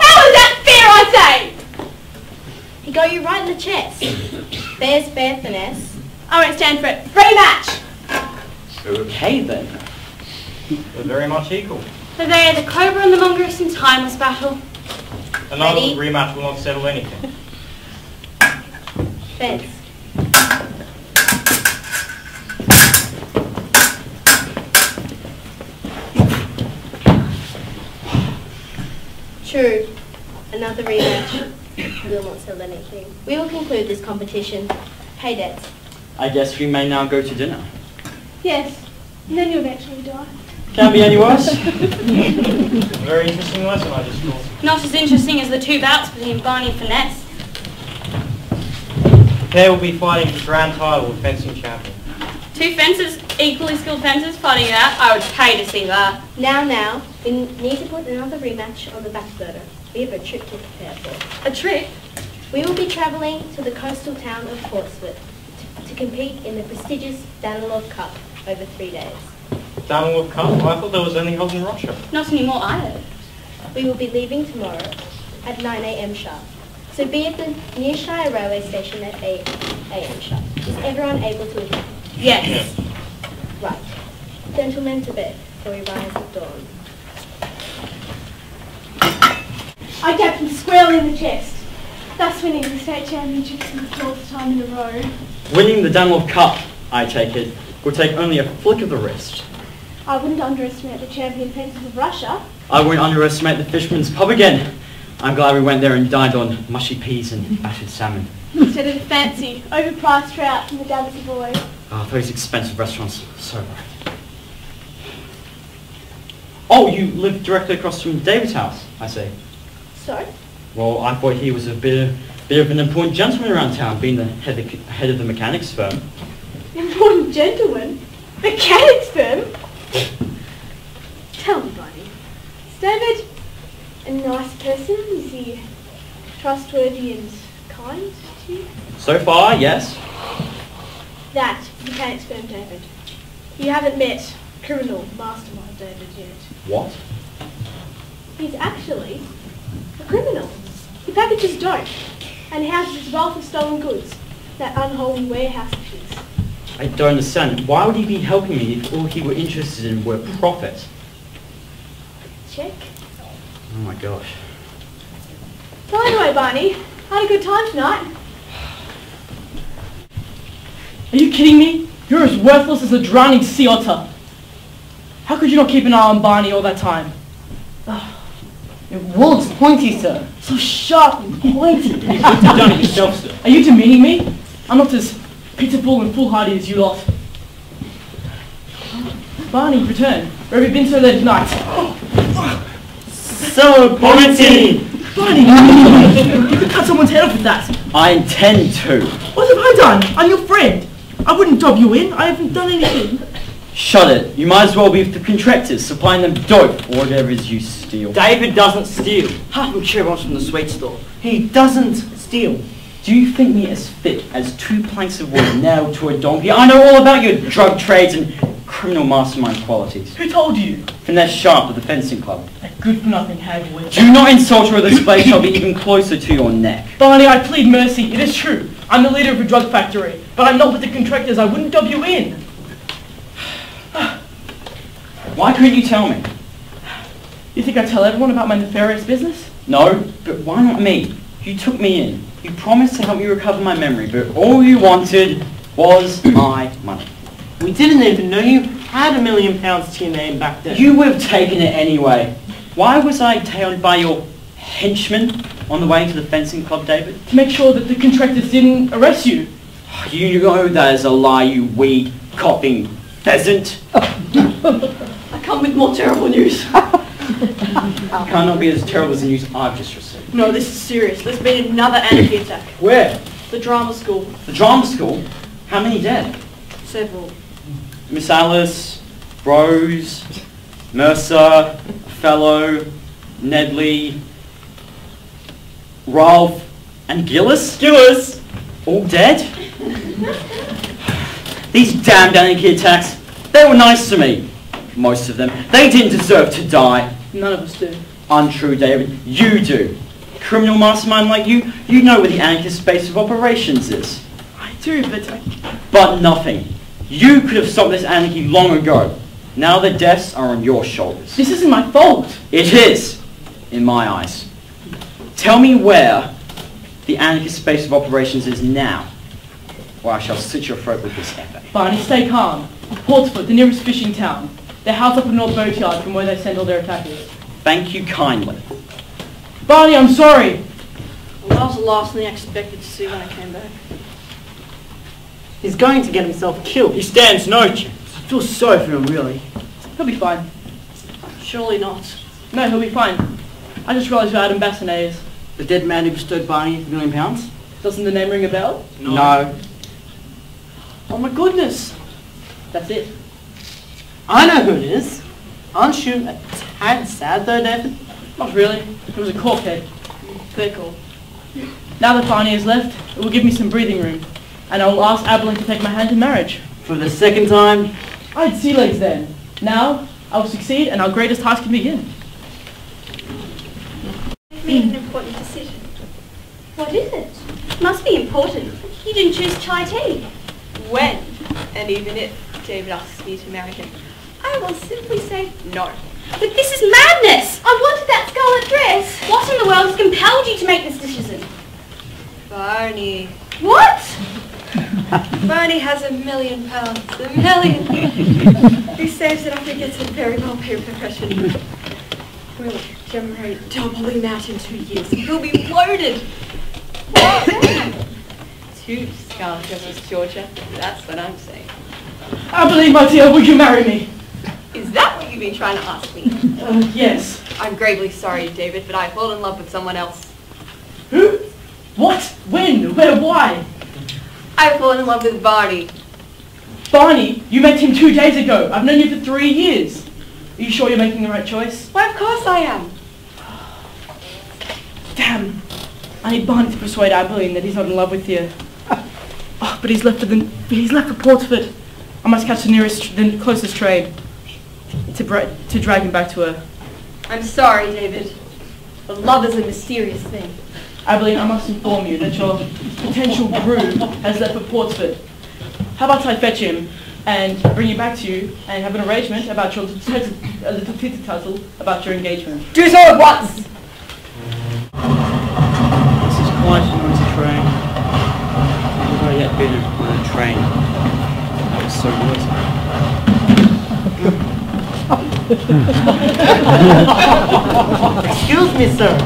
How is that fair, I say? He got you right in the chest. Fair's fair, finesse. I won't stand for it. Rematch! Okay then. They're very much equal. So they are the Cobra and the Mongoose in timeless battle. Another Ready? rematch will not settle anything. Fence. True. Another rematch will not settle anything. We will conclude this competition. Pay debts. I guess we may now go to dinner. Yes. And then you eventually die. Can't be any worse. Very interesting lesson I just saw. Not as interesting as the two bouts between Barney and Finesse. The pair will be fighting for grand title with fencing champion. Two fencers, equally skilled fencers, fighting it out. I would pay to see that. Now, we need to put another rematch on the back burner. We have a trip to prepare for. A trip? We will be travelling to the coastal town of Portsmouth to compete in the prestigious Danilov Cup over 3 days. Danilov Cup? I thought that was only held in Russia. Not anymore either. We will be leaving tomorrow at 9 a.m. sharp. So be at the Nearshire railway station at 8 a.m. sharp. Is everyone able to attend? Yes. Right. Gentlemen, to bed, for we rise at dawn. I tapped him squarely in the chest, thus winning the state championships for the 12th time in a row. Winning the Danilov Cup, I take it, will take only a flick of the wrist. I wouldn't underestimate the champion fencers of Russia. I won't underestimate the Fisherman's Pub again. I'm glad we went there and dined on mushy peas and battered salmon. Instead of the fancy, overpriced trout from the Davison Boy. Ah, those expensive restaurants. So right. Oh, you live directly across from David's house, I see. So? Well, I thought he was a bit of an important gentleman around town, being the head of the mechanics firm. Important gentleman? Mechanics firm? Tell me, Bonnie. Is David a nice person? Is he trustworthy and kind to you? So far, yes. That mechanics firm, David. You haven't met criminal mastermind David yet. What? He's actually a criminal. He packages dope and houses his wealth of stolen goods. That unholy warehouse of his. I don't understand. Why would he be helping me if all he were interested in were profit? Check. Oh my gosh. So anyway, Barney, I had a good time tonight. Are you kidding me? You're as worthless as a drowning sea otter. How could you not keep an eye on Barney all that time? Your word's pointy, sir. So sharp and pointy. You've done it yourself, sir. Are you demeaning me? I'm not as pitiful and foolhardy as you lot. Barney, return. Where have you been so late at night? So pointy! Barney, you could cut someone's head off with that. I intend to. What have I done? I'm your friend. I wouldn't dob you in. I haven't done anything. Shut it. You might as well be with the contractors, supplying them dope or whatever it is you steal. David doesn't steal. Half from Chevrons from the sweet store. He doesn't steal. Do you think me as fit as 2 planks of wood nailed to a donkey? I know all about your drug trades and criminal mastermind qualities. Who told you? Finesse Sharp of the fencing club. That good-for-nothing hag witch. Do not insult her or this blade shall be even closer to your neck. Barney, I plead mercy. It is true. I'm the leader of a drug factory, but I'm not with the contractors. I wouldn't dob you in. Why couldn't you tell me? You think I tell everyone about my nefarious business? No, but why not me? You took me in. You promised to help me recover my memory, but all you wanted was my money. We didn't even know you. had £1 million to your name back then. You would have taken it anyway. Why was I tailed by your henchman on the way to the fencing club, David? To make sure that the contractors didn't arrest you. You know that is a lie, you weed-coughing pheasant. I come with more terrible news. Cannot be as terrible as the news I've just received. No, this is serious. There's been another anarchy attack. Where? The drama school. The drama school? How many dead? Several. Miss Alice, Rose, Mercer, Fellow, Nedley, Ralph, and Gillis? Gillis! All dead? These damned anarchy attacks, they were nice to me. Most of them. They didn't deserve to die. None of us do. Untrue, David. You do. Criminal mastermind like you know where the anarchist base of operations is. I do, but But nothing. You could have stopped this anarchy long ago. Now the deaths are on your shoulders. this isn't my fault. It is, in my eyes. Tell me where the anarchist base of operations is now, or I shall slit your throat with this effort. Barney, stay calm. Portsmouth, the nearest fishing town. They're housed up in North Boatyard from where they send all their attackers. Thank you kindly. Barney, I'm sorry. Well, that was the last thing I expected to see when I came back. He's going to get himself killed. He stands no chance. I feel sorry for him, really. He'll be fine. Surely not. No, he'll be fine. I just realised who Adam Bassanet is. The dead man who bestowed Barney £1 million? Doesn't the name ring a bell? No. Oh my goodness. That's it. I know who it is. Aren't you a tad sad though, David? Not really. It was a corkhead. Fair call. Now that Barney has left, it will give me some breathing room. And I will ask Abilene to take my hand in marriage. For the second time? I had sea legs then. Now, I will succeed and our greatest task can begin. I've made an important decision. What is it? Must be important. You didn't choose chai tea. When, and even if, David asks me to marry him, I will simply say no. But this is madness! I wanted that scarlet dress. What in the world has compelled you to make this decision? Barney. What? Barney has £1 million. £1 million. He saves it after he gets a very well-paid profession. We'll generate doubling that in 2 years. He'll be loaded. 2 scarlet dresses, Georgia. That's what I'm saying. Abilene, my dear, will you marry me? Is that what you've been trying to ask me? Yes. I'm gravely sorry, David, but I fall in love with someone else. Who? What? When? Where? Why? I've fallen in love with Barney. Barney, you met him 2 days ago. I've known you for 3 years. Are you sure you're making the right choice? Why, of course I am. Damn. I need Barney to persuade Abilene that he's not in love with you. Oh, but he's left for Portsmouth. I must catch the closest train to drag him back to her. I'm sorry, David, but love is a mysterious thing. Abilene, I must inform you that your potential groom has left for Portsmouth. How about I fetch him and bring you back to you and have an arrangement about your little tittle about your engagement? Do so at once! This is quite a noisy train. I've never yet been on a train that was so noisy. Excuse me, sir.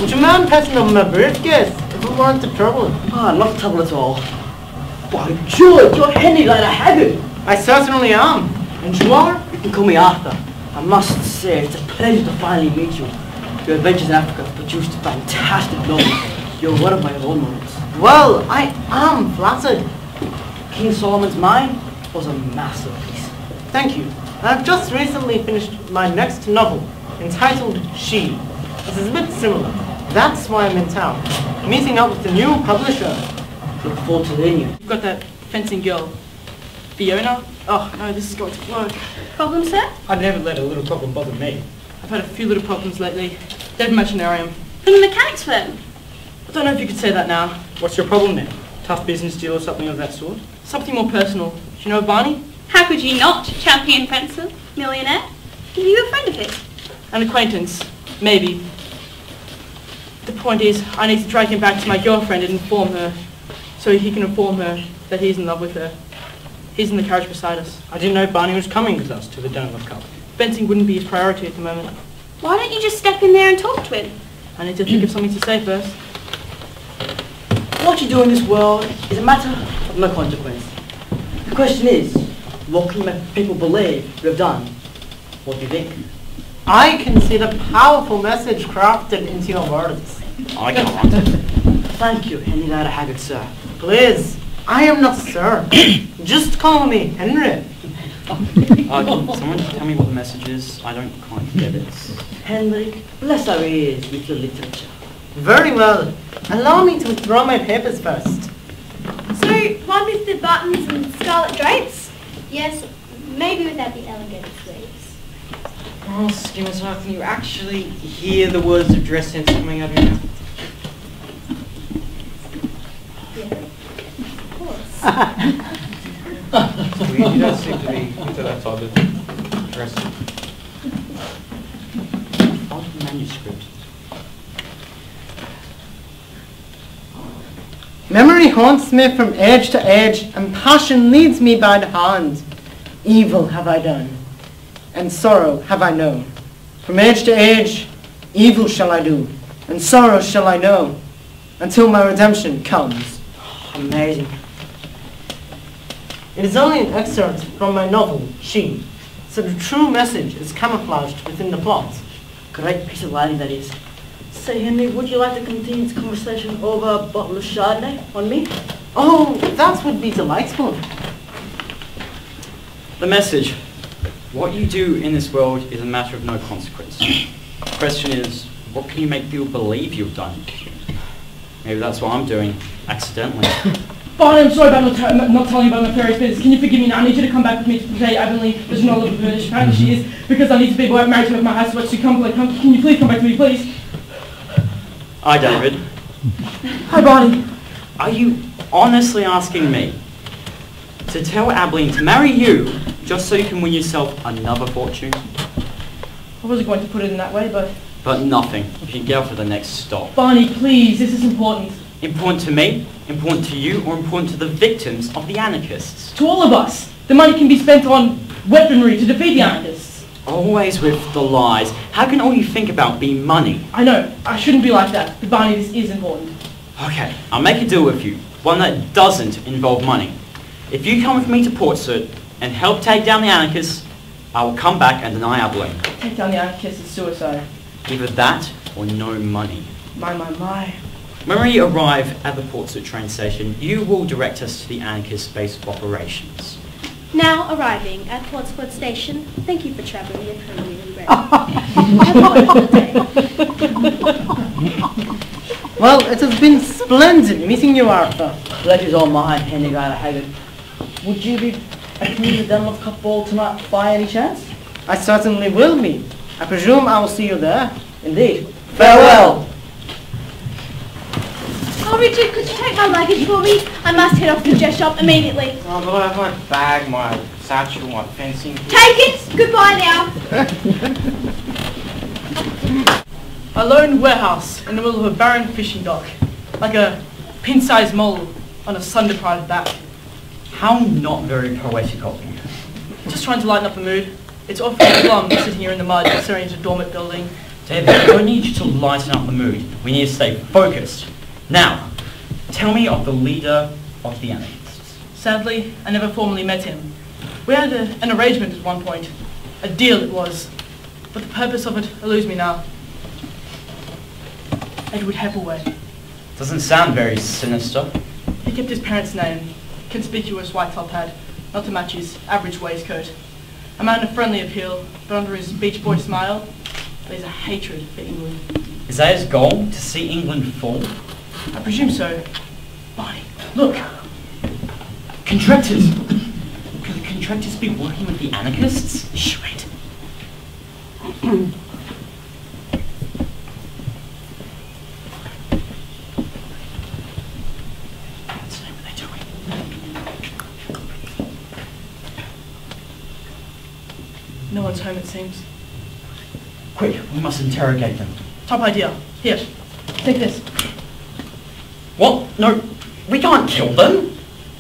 Would you mind passing on my briefcase if we weren't to trouble? Ah, not trouble at all. By George, you're handy like a haggard. I certainly am. And you are? You can call me Arthur. I must say, it's a pleasure to finally meet you. Your adventures in Africa have produced fantastic novels. You're one of my role models. Well, I am flattered. King Solomon's Mine was a masterpiece. Thank you. I've just recently finished my next novel, entitled She. This is a bit similar. That's why I'm in town, meeting up with the new publisher. Look forward to seeing you. You've got that fencing girl, Fiona? Oh, no, this is going to work. Problem, sir? I'd never let a little problem bother me. I've had a few little problems lately. Don't imagine where I am. From the mechanics firm? I don't know if you could say that now. What's your problem then? Tough business deal or something of that sort? Something more personal. Do you know Barney? How could you not? Champion fencer? Millionaire? Are you a friend of his? An acquaintance. Maybe. The point is, I need to drag him back to my girlfriend and inform her, so he can inform her that he's in love with her. He's in the carriage beside us. I didn't know Barney was coming with us to the Dunlop Cup. Fencing wouldn't be his priority at the moment. Why don't you just step in there and talk to him? I need to think of something to say first. What you do in this world is a matter of no consequence. The question is, what can you make people believe you have done? What do you think? I can see the powerful message crafted into your words. I can't. Thank you, Henrietta Haggard, sir. Please, I am not sir. Just call me Henry. Can someone tell me what the message is? I don't quite get it. Henry, bless our ears with your literature. Very well. Allow me to withdraw my papers first. So, one with the buttons and scarlet drapes? Yes, maybe without the alligator sleeves. Oh, Skimmer's can you actually hear the words of dress sense coming out of your mouth? Yeah, of course. You don't seem to be into that type of dress. Old manuscript. Memory haunts me from age to age, and passion leads me by the hand. Evil have I done, and sorrow have I known. From age to age, evil shall I do, and sorrow shall I know, until my redemption comes. Amazing. It is only an excerpt from my novel, She, so the true message is camouflaged within the plot. Great piece of writing that is. Say, Henry, would you like to continue this conversation over a bottle of Chardonnay on me? Oh, that would be delightful. The message. What you do in this world is a matter of no consequence. The question is, what can you make people believe you've done? Maybe that's what I'm doing, accidentally. Barney, I'm sorry about not telling you about my fairy's business. Can you forgive me now? I need you to come back with me to play Avonlea. There's no love of her. Apparently she is, because I need to be married to her at my house. So she come, can you please come back to me, please? Hi, David. Hi, Barney. Are you honestly asking me to tell Abilene to marry you just so you can win yourself another fortune? I wasn't going to put it in that way, but... But nothing. You can get off at the next stop. Barney, please, this is important. Important to me, important to you, or important to the victims of the anarchists? To all of us. The money can be spent on weaponry to defeat the anarchists. Always with the lies. How can all you think about be money? I know. I shouldn't be like that. But Barney, this is important. Okay, I'll make a deal with you. One that doesn't involve money. If you come with me to Portsmouth and help take down the anarchists, I will come back and deny Abilene. Take down the anarchists is suicide. Either that or no money. My. When we arrive at the Portsmouth train station, you will direct us to the anarchist base of operations. Now arriving at Portsmouth Station, thank you for travelling with Hermione and Bray. Have a wonderful day. Well, it has been splendid meeting you, Arthur. Pleasure's all mine, Henrietta Haggard. Would you be attending the Dunlop Cup ball tonight by any chance? I certainly will be. I presume I will see you there. Indeed. Farewell! Oh, Richard, could you take my luggage for me? I must head off to the dress shop immediately. Oh, but I have my bag, my satchel, my fencing. Take it! Goodbye now. A lone warehouse in the middle of a barren fishing dock. Like a pin-sized mole on a sun-deprived back. How not very poetic of you. Just trying to lighten up the mood. It's awfully glum sitting here in the mud staring at a dormant building. David, we don't need you to lighten up the mood. We need to stay focused. Now, tell me of the leader of the anarchists. Sadly, I never formally met him. We had an arrangement at one point. A deal it was. But the purpose of it eludes me now. Edward Heppelway. Doesn't sound very sinister. He kept his parents' name. Conspicuous white top hat, not to match his average waistcoat. A man of friendly appeal, but under his beach boy smile, there's a hatred for England. Is that his goal, to see England fall? I presume so. Barney, look! Contractors! Could the contractors be working with the anarchists? Shh, wait. What are they doing? No one's home, it seems. Quick, we must interrogate them. Top idea. Here, take this. What? No, we can't kill them.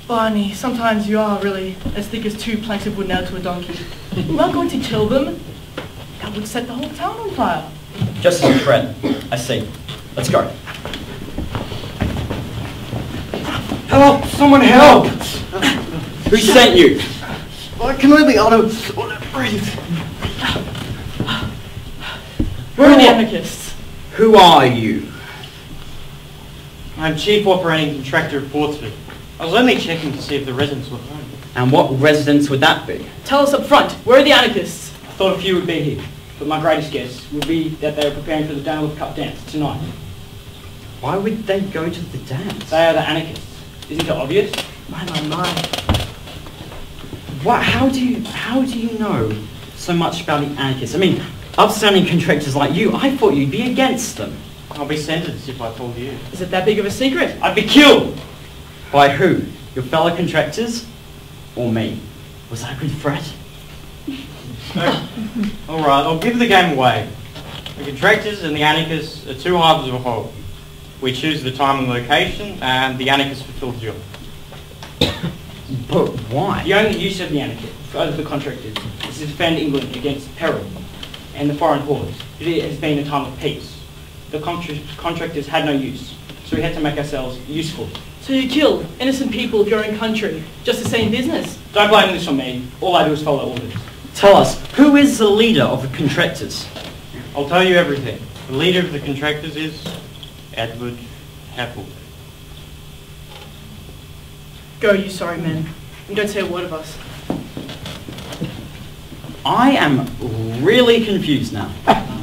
Barney, sometimes you are really as thick as 2 planks of wood nailed to a donkey. We aren't going to kill them. That would set the whole town on fire. Just as a threat. I see. Let's go. Help! Someone help! Who sent you? I can only breathe. Where are the anarchists? Who are you? I'm Chief Operating Contractor of Portsmouth. I was only checking to see if the residents were home. And what residence would that be? Tell us up front, where are the anarchists? I thought a few would be here, but my greatest guess would be that they are preparing for the Dartnell Cup dance tonight. Why would they go to the dance? They are the anarchists. Isn't it obvious? My. What? How do you know so much about the anarchists? I mean, upstanding contractors like you, I thought you'd be against them. I'll be sentenced if I told you. Is it that big of a secret? I'd be killed! By who? Your fellow contractors? Or me? Was that a good threat? Alright, I'll give the game away. The contractors and the anarchists are 2 halves of a whole. We choose the time and location, and the anarchists fulfill the job. But why? The only use of the anarchists over the contractors is to defend England against peril and the foreign hordes. It has been a time of peace. The contractors had no use, so we had to make ourselves useful. So you kill innocent people of your own country, just to stay in business? Don't blame this on me. All I do is follow orders. Tell us, who is the leader of the contractors? I'll tell you everything. The leader of the contractors is Edward Heppel. Go, you sorry men. And don't say a word of us. I am really confused now.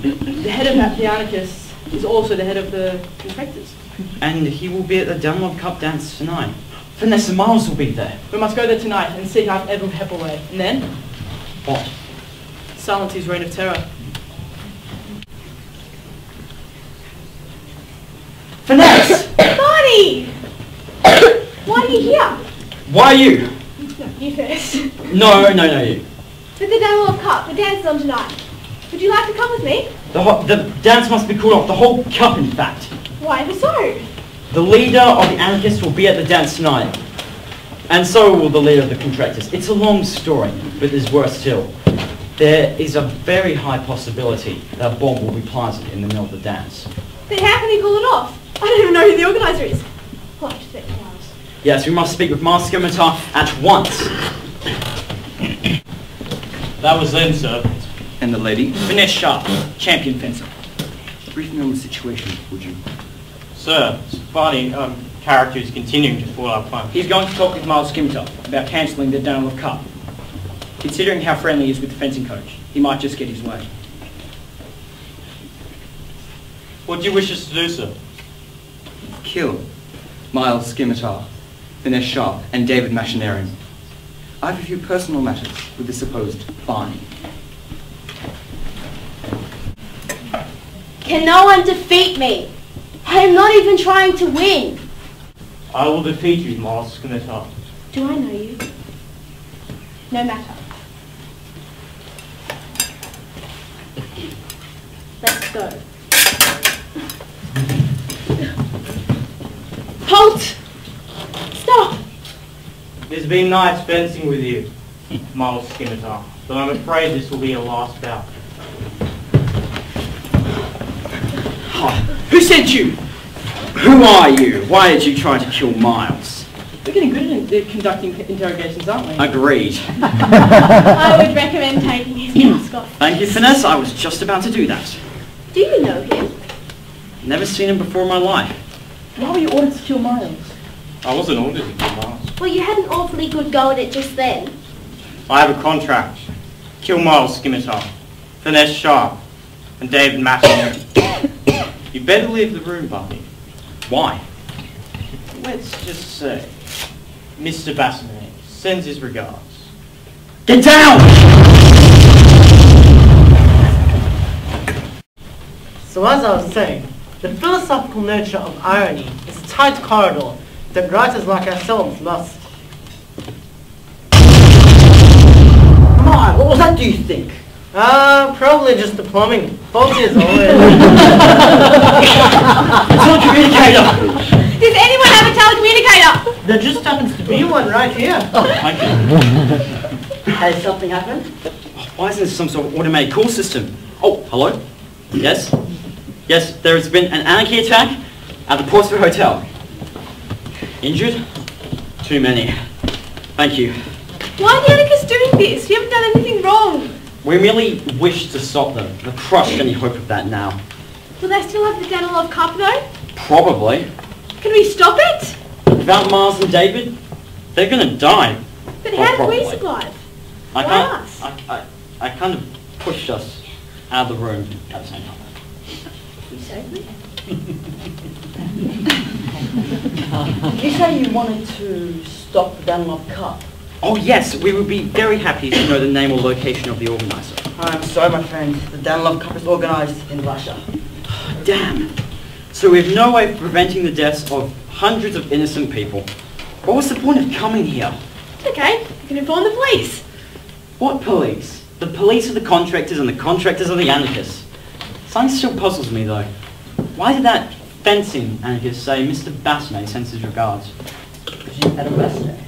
The head of the anarchists is also the head of the contractors. And he will be at the Dartnell Cup dance tonight. Vanessa Miles will be there. We must go there tonight and seek out Edward Heppel away. And then? What? Silence his reign of terror. Vanessa! Barney! Why are you here? Why you? No, you first. No, you. With the Dartnell Cup, the dance is on tonight. Would you like to come with me? The dance must be called off, the whole cup in fact. Why so? The leader of the anarchists will be at the dance tonight. And so will the leader of the contractors. It's a long story, but there's worse still. There is a very high possibility that a bomb will be planted in the middle of the dance. Then how can he pull it off? I don't even know who the organiser is. I'll have to speak to Miles. Yes, we must speak with Miles Scimitar at once. That was them, sir. And the lady? Vanessa Sharp, champion fencer. Brief me on the situation, would you? Sir, Barney, character is continuing to fall out fun. He's going to talk with Miles Scimitar about cancelling the Dartnell Cup. Considering how friendly he is with the fencing coach, he might just get his way. What do you wish us to do, sir? Kill Miles Scimitar, Vanessa Sharp, and David Machinarian. I have a few personal matters with the supposed Barney. Can no one defeat me? I am not even trying to win. I will defeat you, Miles Scimitar. Do I know you? No matter. Let's go. Halt! Stop! It's been nice fencing with you, Miles Scimitar, but I'm afraid this will be your last bout. Who sent you? Who are you? Why did you try to kill Miles? We're getting good at conducting interrogations, aren't we? Agreed. I would recommend taking his mask off. Thank you, Finesse. I was just about to do that. Do you know him? Never seen him before in my life. Why were you ordered to kill Miles? I wasn't ordered to kill Miles. Well, you had an awfully good go at it just then. I have a contract. Kill Miles Scimitar, Vanessa Sharp, and David Machinarian. You better leave the room, Barney. Why? Let's just say, Mr. Bassanet sends his regards. Get down! So as I was saying, the philosophical nature of irony is a tight corridor that writers like ourselves must. My, what was that, do you think? Probably just the plumbing. Faulty as always. It's not a communicator! Does anyone have a telecommunicator? There just happens to be one right here. Oh, thank you. Has something happened? Why isn't this some sort of automated call system? Oh, hello? Yes? Yes, there has been an anarchy attack at the Portsmouth Hotel. Injured? Too many. Thank you. Why are the anarchists doing this? You haven't done anything wrong. We merely wish to stop them. We've crushed any hope of that now. Will they still have the Danilov Cup though? Probably. Can we stop it? Without Miles and David, they're gonna die. But Well, how do we probably. survive? I Why can't. us? I kind of pushed us out of the room at the same time. You saved me? Did you say you wanted to stop the Danilov Cup? Oh yes, we would be very happy to know the name or location of the organizer. I'm sorry, my friend. The Danilov Cup is organised in Russia. Damn. So we have no way of preventing the deaths of hundreds of innocent people. What was the point of coming here? It's okay. You can inform the police. What police? The police are the contractors and the contractors are the anarchists. Something still puzzles me though. Why did that fencing anarchist say Mr. Basnet sends his regards? Adam Basnet?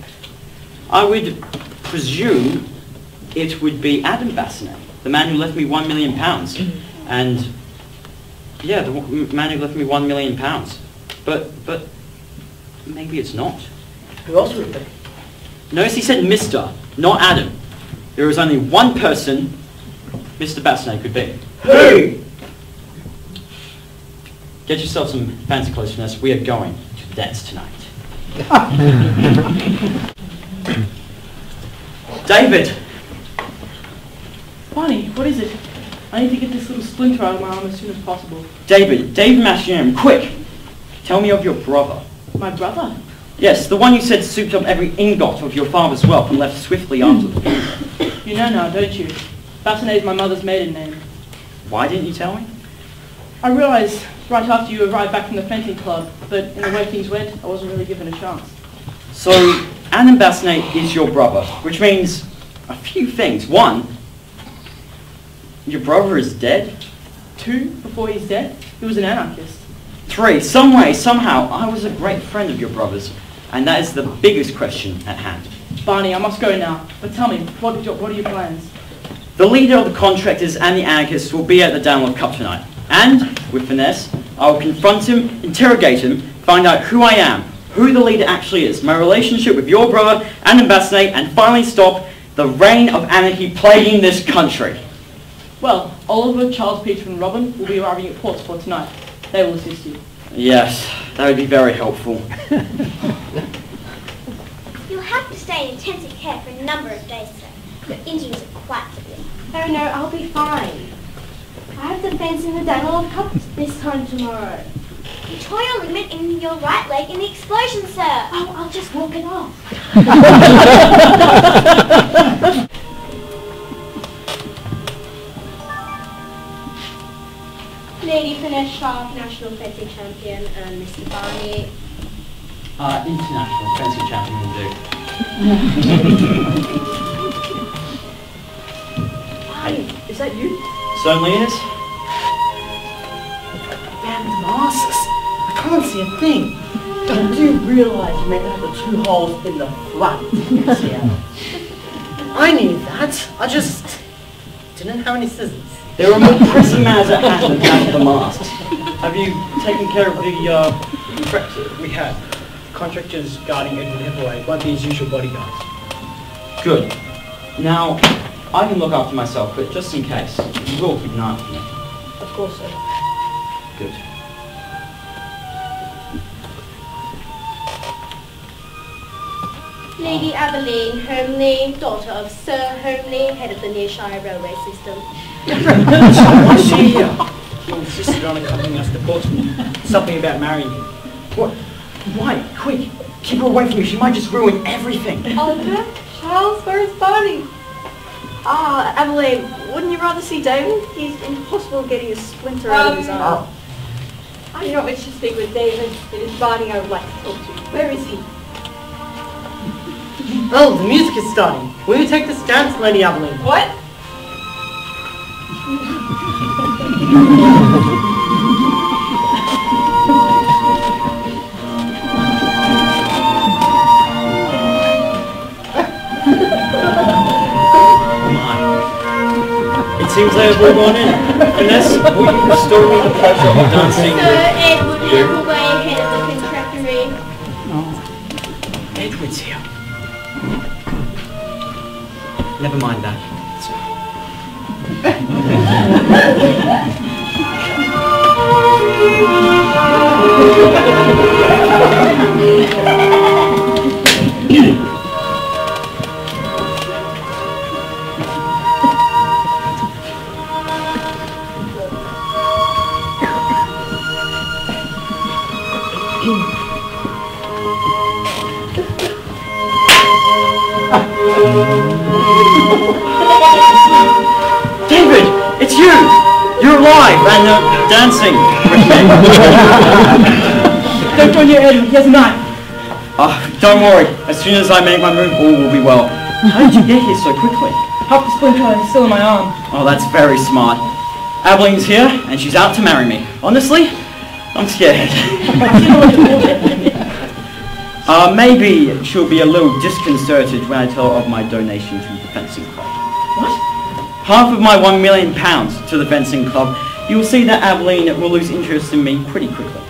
I would presume it would be Adam Basnet, the man who left me £1 million. And yeah, the man who left me £1 million. But maybe it's not. Who else would it be? Notice he said Mr., not Adam. There is only one person Mr. Basnet could be. Who? Get yourself some fancy clothes, Finesse. We are going to the dance tonight. David! Barney, what is it? I need to get this little splinter out of my arm as soon as possible. David Masham, quick! Tell me of your brother. My brother? Yes, the one you said souped up every ingot of your father's wealth and left swiftly after the funeral. You know now, don't you? Basnet is my mother's maiden name. Why didn't you tell me? I realised right after you arrived back from the fencing club, but in the way things went, I wasn't really given a chance. So, Adam Basnet is your brother, which means a few things. One, your brother is dead. Two, before he's dead, he was an anarchist. Three, some way, somehow, I was a great friend of your brother's, and that is the biggest question at hand. Barney, I must go now, but tell me, what are your plans? The leader of the contractors and the anarchists will be at the Danilov Cup tonight, and, with finesse, I will confront him, interrogate him, find out who I am, who the leader actually is, my relationship with your brother, Adam Basnet, and finally stop the reign of anarchy plaguing this country. Well, Oliver, Charles, Peter and Robin will be arriving at Portsmouth tonight. They will assist you. Yes, that would be very helpful. You'll have to stay in intensive care for a number of days, sir. Your injuries are quite severe. Oh no, I'll be fine. I have the fence in the Danilov Cup this time tomorrow. You tore your ligament in your right leg in the explosion, sir. Oh, I'll just walk it off. Lady Finesse Sharp, national fencing champion, and Mr. Barney. International fencing champion will do. Hey, is that you? Certainly is. Damn masks! I can't see a thing. Do you realise you meant to have the two holes in the front? Yeah. I knew that. I just didn't have any scissors. There are more pressing matters at hand than that of the masks. Have you taken care of the Correct. We have. Contractors guarding Edward Hepaway won't be his usual bodyguards. Good. Now, I can look after myself, but just in case, you will keep an eye on me. Of course, sir. Good. Lady Abilene Homely, daughter of Sir Homely, head of the Nearshire Railway System. Why is she here? She insisted on accompanying us to Portsmouth. Something about marrying him. What? Why? Quick! Keep her away from me. She might just ruin everything. Oliver, Charles, where's Barney? Ah, Abilene, wouldn't you rather see David? He's impossible getting a splinter out of his arm. I do not wish to speak with David. It is Barney I would like to talk to. Where is he? Oh, the music is starting. Will you take this dance, Lady Abilene? What? It seems they have all gone in. Finesse, will you restore me the pleasure of dancing? Sir Edward led the way ahead of the contractory. Edward's here. Never mind that. David, it's you! You're alive and dancing with me. Don't join your Edward, he has a knife. Don't worry. As soon as I make my move, all will be well. How did you get here so quickly? Half the splinter is still in my arm. Oh, that's very smart. Abileen's here, and she's out to marry me. Honestly, I'm scared. Maybe she'll be a little disconcerted when I tell her of my donation to the fencing club. What? Half of my £1 million to the fencing club. You will see that Abilene will lose interest in me pretty quickly.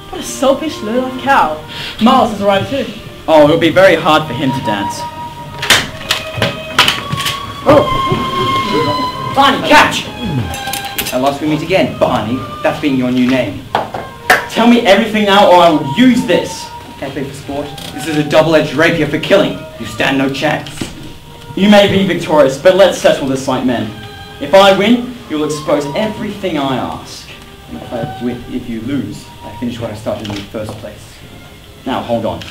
What a selfish, low-life cow. Miles has arrived too. Oh, it'll be very hard for him to dance. Oh! Barney, catch! At last we meet again, Barney. That's being your new name. Tell me everything now or I will use this. Can't play for sport. This is a double-edged rapier for killing. You stand no chance. You may be victorious, but let's settle this like men. If I win, you'll expose everything I ask. And if you lose, I finish what I started in the first place. Now, hold on.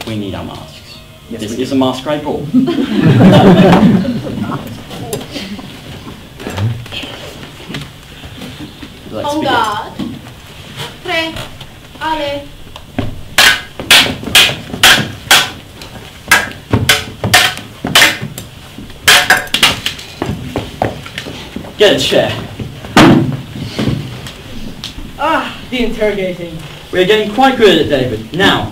We need our masks. Yes, this we is a masquerade ball. Let's En begin. garde. Prêt. Allez. Get a chair. The interrogating. We're getting quite good at it, David. Now,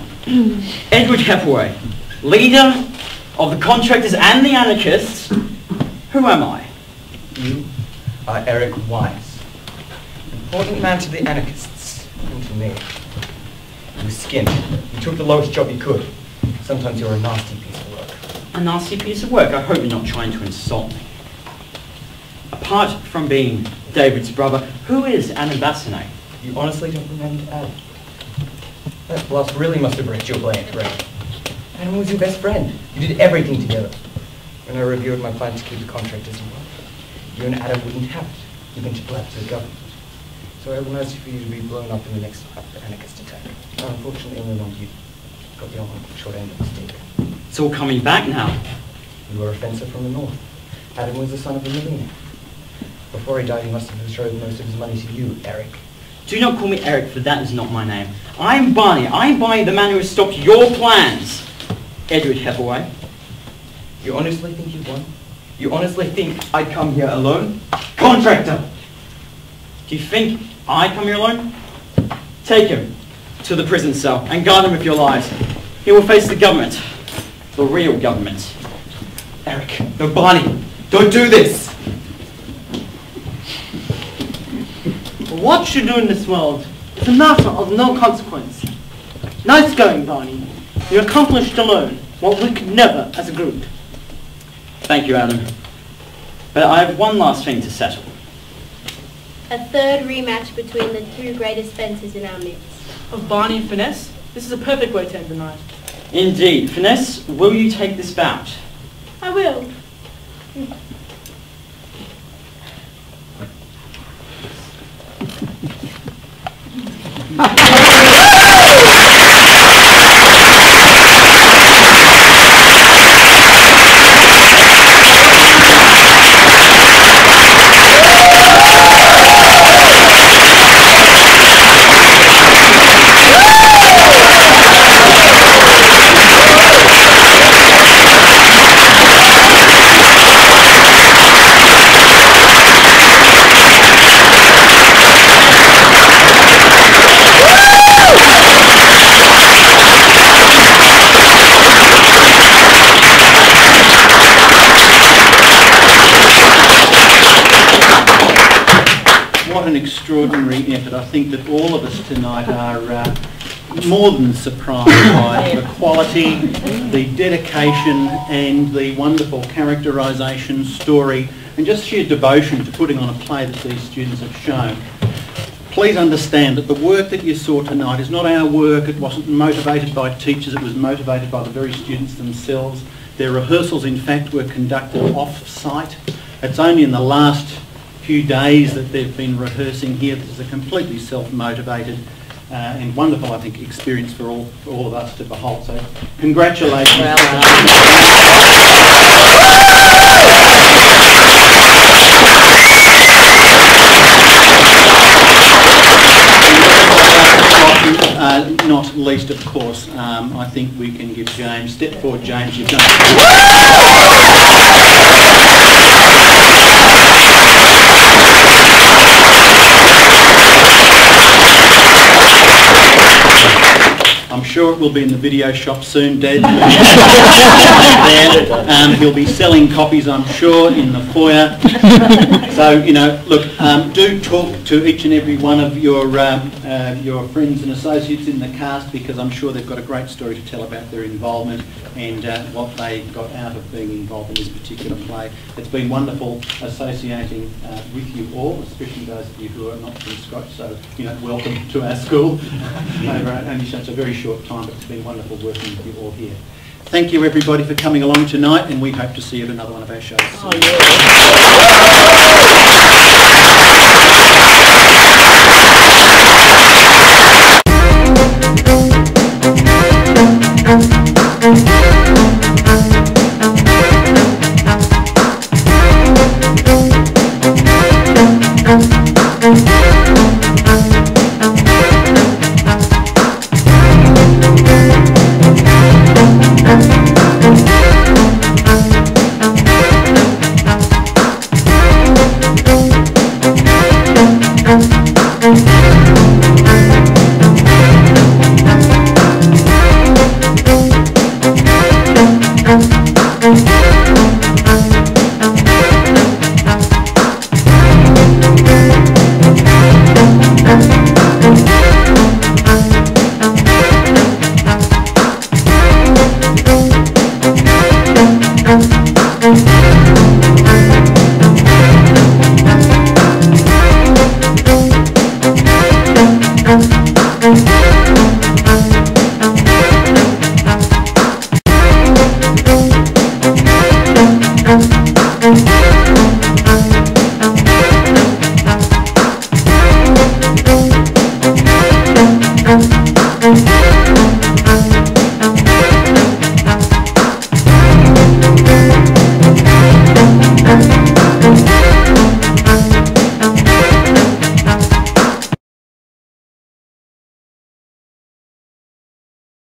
Edward Hepaway, leader of the contractors and the anarchists. Who am I? You are Eric Wise. Important man to the anarchists, and to me. You skinned. You took the lowest job you could. Sometimes you're a nasty piece of work. A nasty piece of work. I hope you're not trying to insult me. Apart from being David's brother, who is Adam Bassanet? You honestly don't remember Adam? That blast really must have wrecked your brain. Adam was your best friend. You did everything together. When I reviewed my plan to keep the contractors involved, you and Adam wouldn't have it. You went to blab to the government. So I organized for you to be blown up in the next anarchist attack. Now, unfortunately, only one of you got the short end of the stick. It's all coming back now. You were a fencer from the north. Adam was the son of a millionaire. Before he died, he must have betrothed most of his money to you, Eric. Do not call me Eric, for that is not my name. I'm Barney. I'm Barney, the man who has stopped your plans. Edward Hepaway. You honestly think you won? You honestly think I'd come here alone? Contractor! Do you think I come here alone? Take him to the prison cell and guard him with your lives. He will face the government. The real government. Eric, no, Barney, don't do this! What you do in this world is a matter of no consequence. Nice going, Barney. You accomplished alone what we could never as a group. Thank you, Adam. But I have one last thing to settle. A third rematch between the two greatest fencers in our midst. Of Barney and Finesse? This is a perfect way to end the night. Indeed. Finesse, will you take this bout? I will. what an extraordinary effort. I think that all of us tonight are more than surprised by the quality, the dedication and the wonderful characterisation, story and just sheer devotion to putting on a play that these students have shown. Please understand that the work that you saw tonight is not our work. It wasn't motivated by teachers, it was motivated by the very students themselves. Their rehearsals, in fact, were conducted off-site. It's only in the last few days that they've been rehearsing here. This is a completely self-motivated and wonderful, I think, experience for all of us to behold. So, congratulations. Not least, of course, I think we can give James, step forward James, you've done I'm sure it will be in the video shop soon, Dad. He'll be selling copies, I'm sure, in the foyer. So, you know, look, do talk to each and every one of your friends and associates in the cast, because I'm sure they've got a great story to tell about their involvement and what they got out of being involved in this particular play. It's been wonderful associating with you all, especially those of you who are not from Scotch, so, you know, welcome to our school. Over only such a very short time, but it's been wonderful working with you all here. Thank you everybody for coming along tonight, and we hope to see you at another one of our shows. Thank you.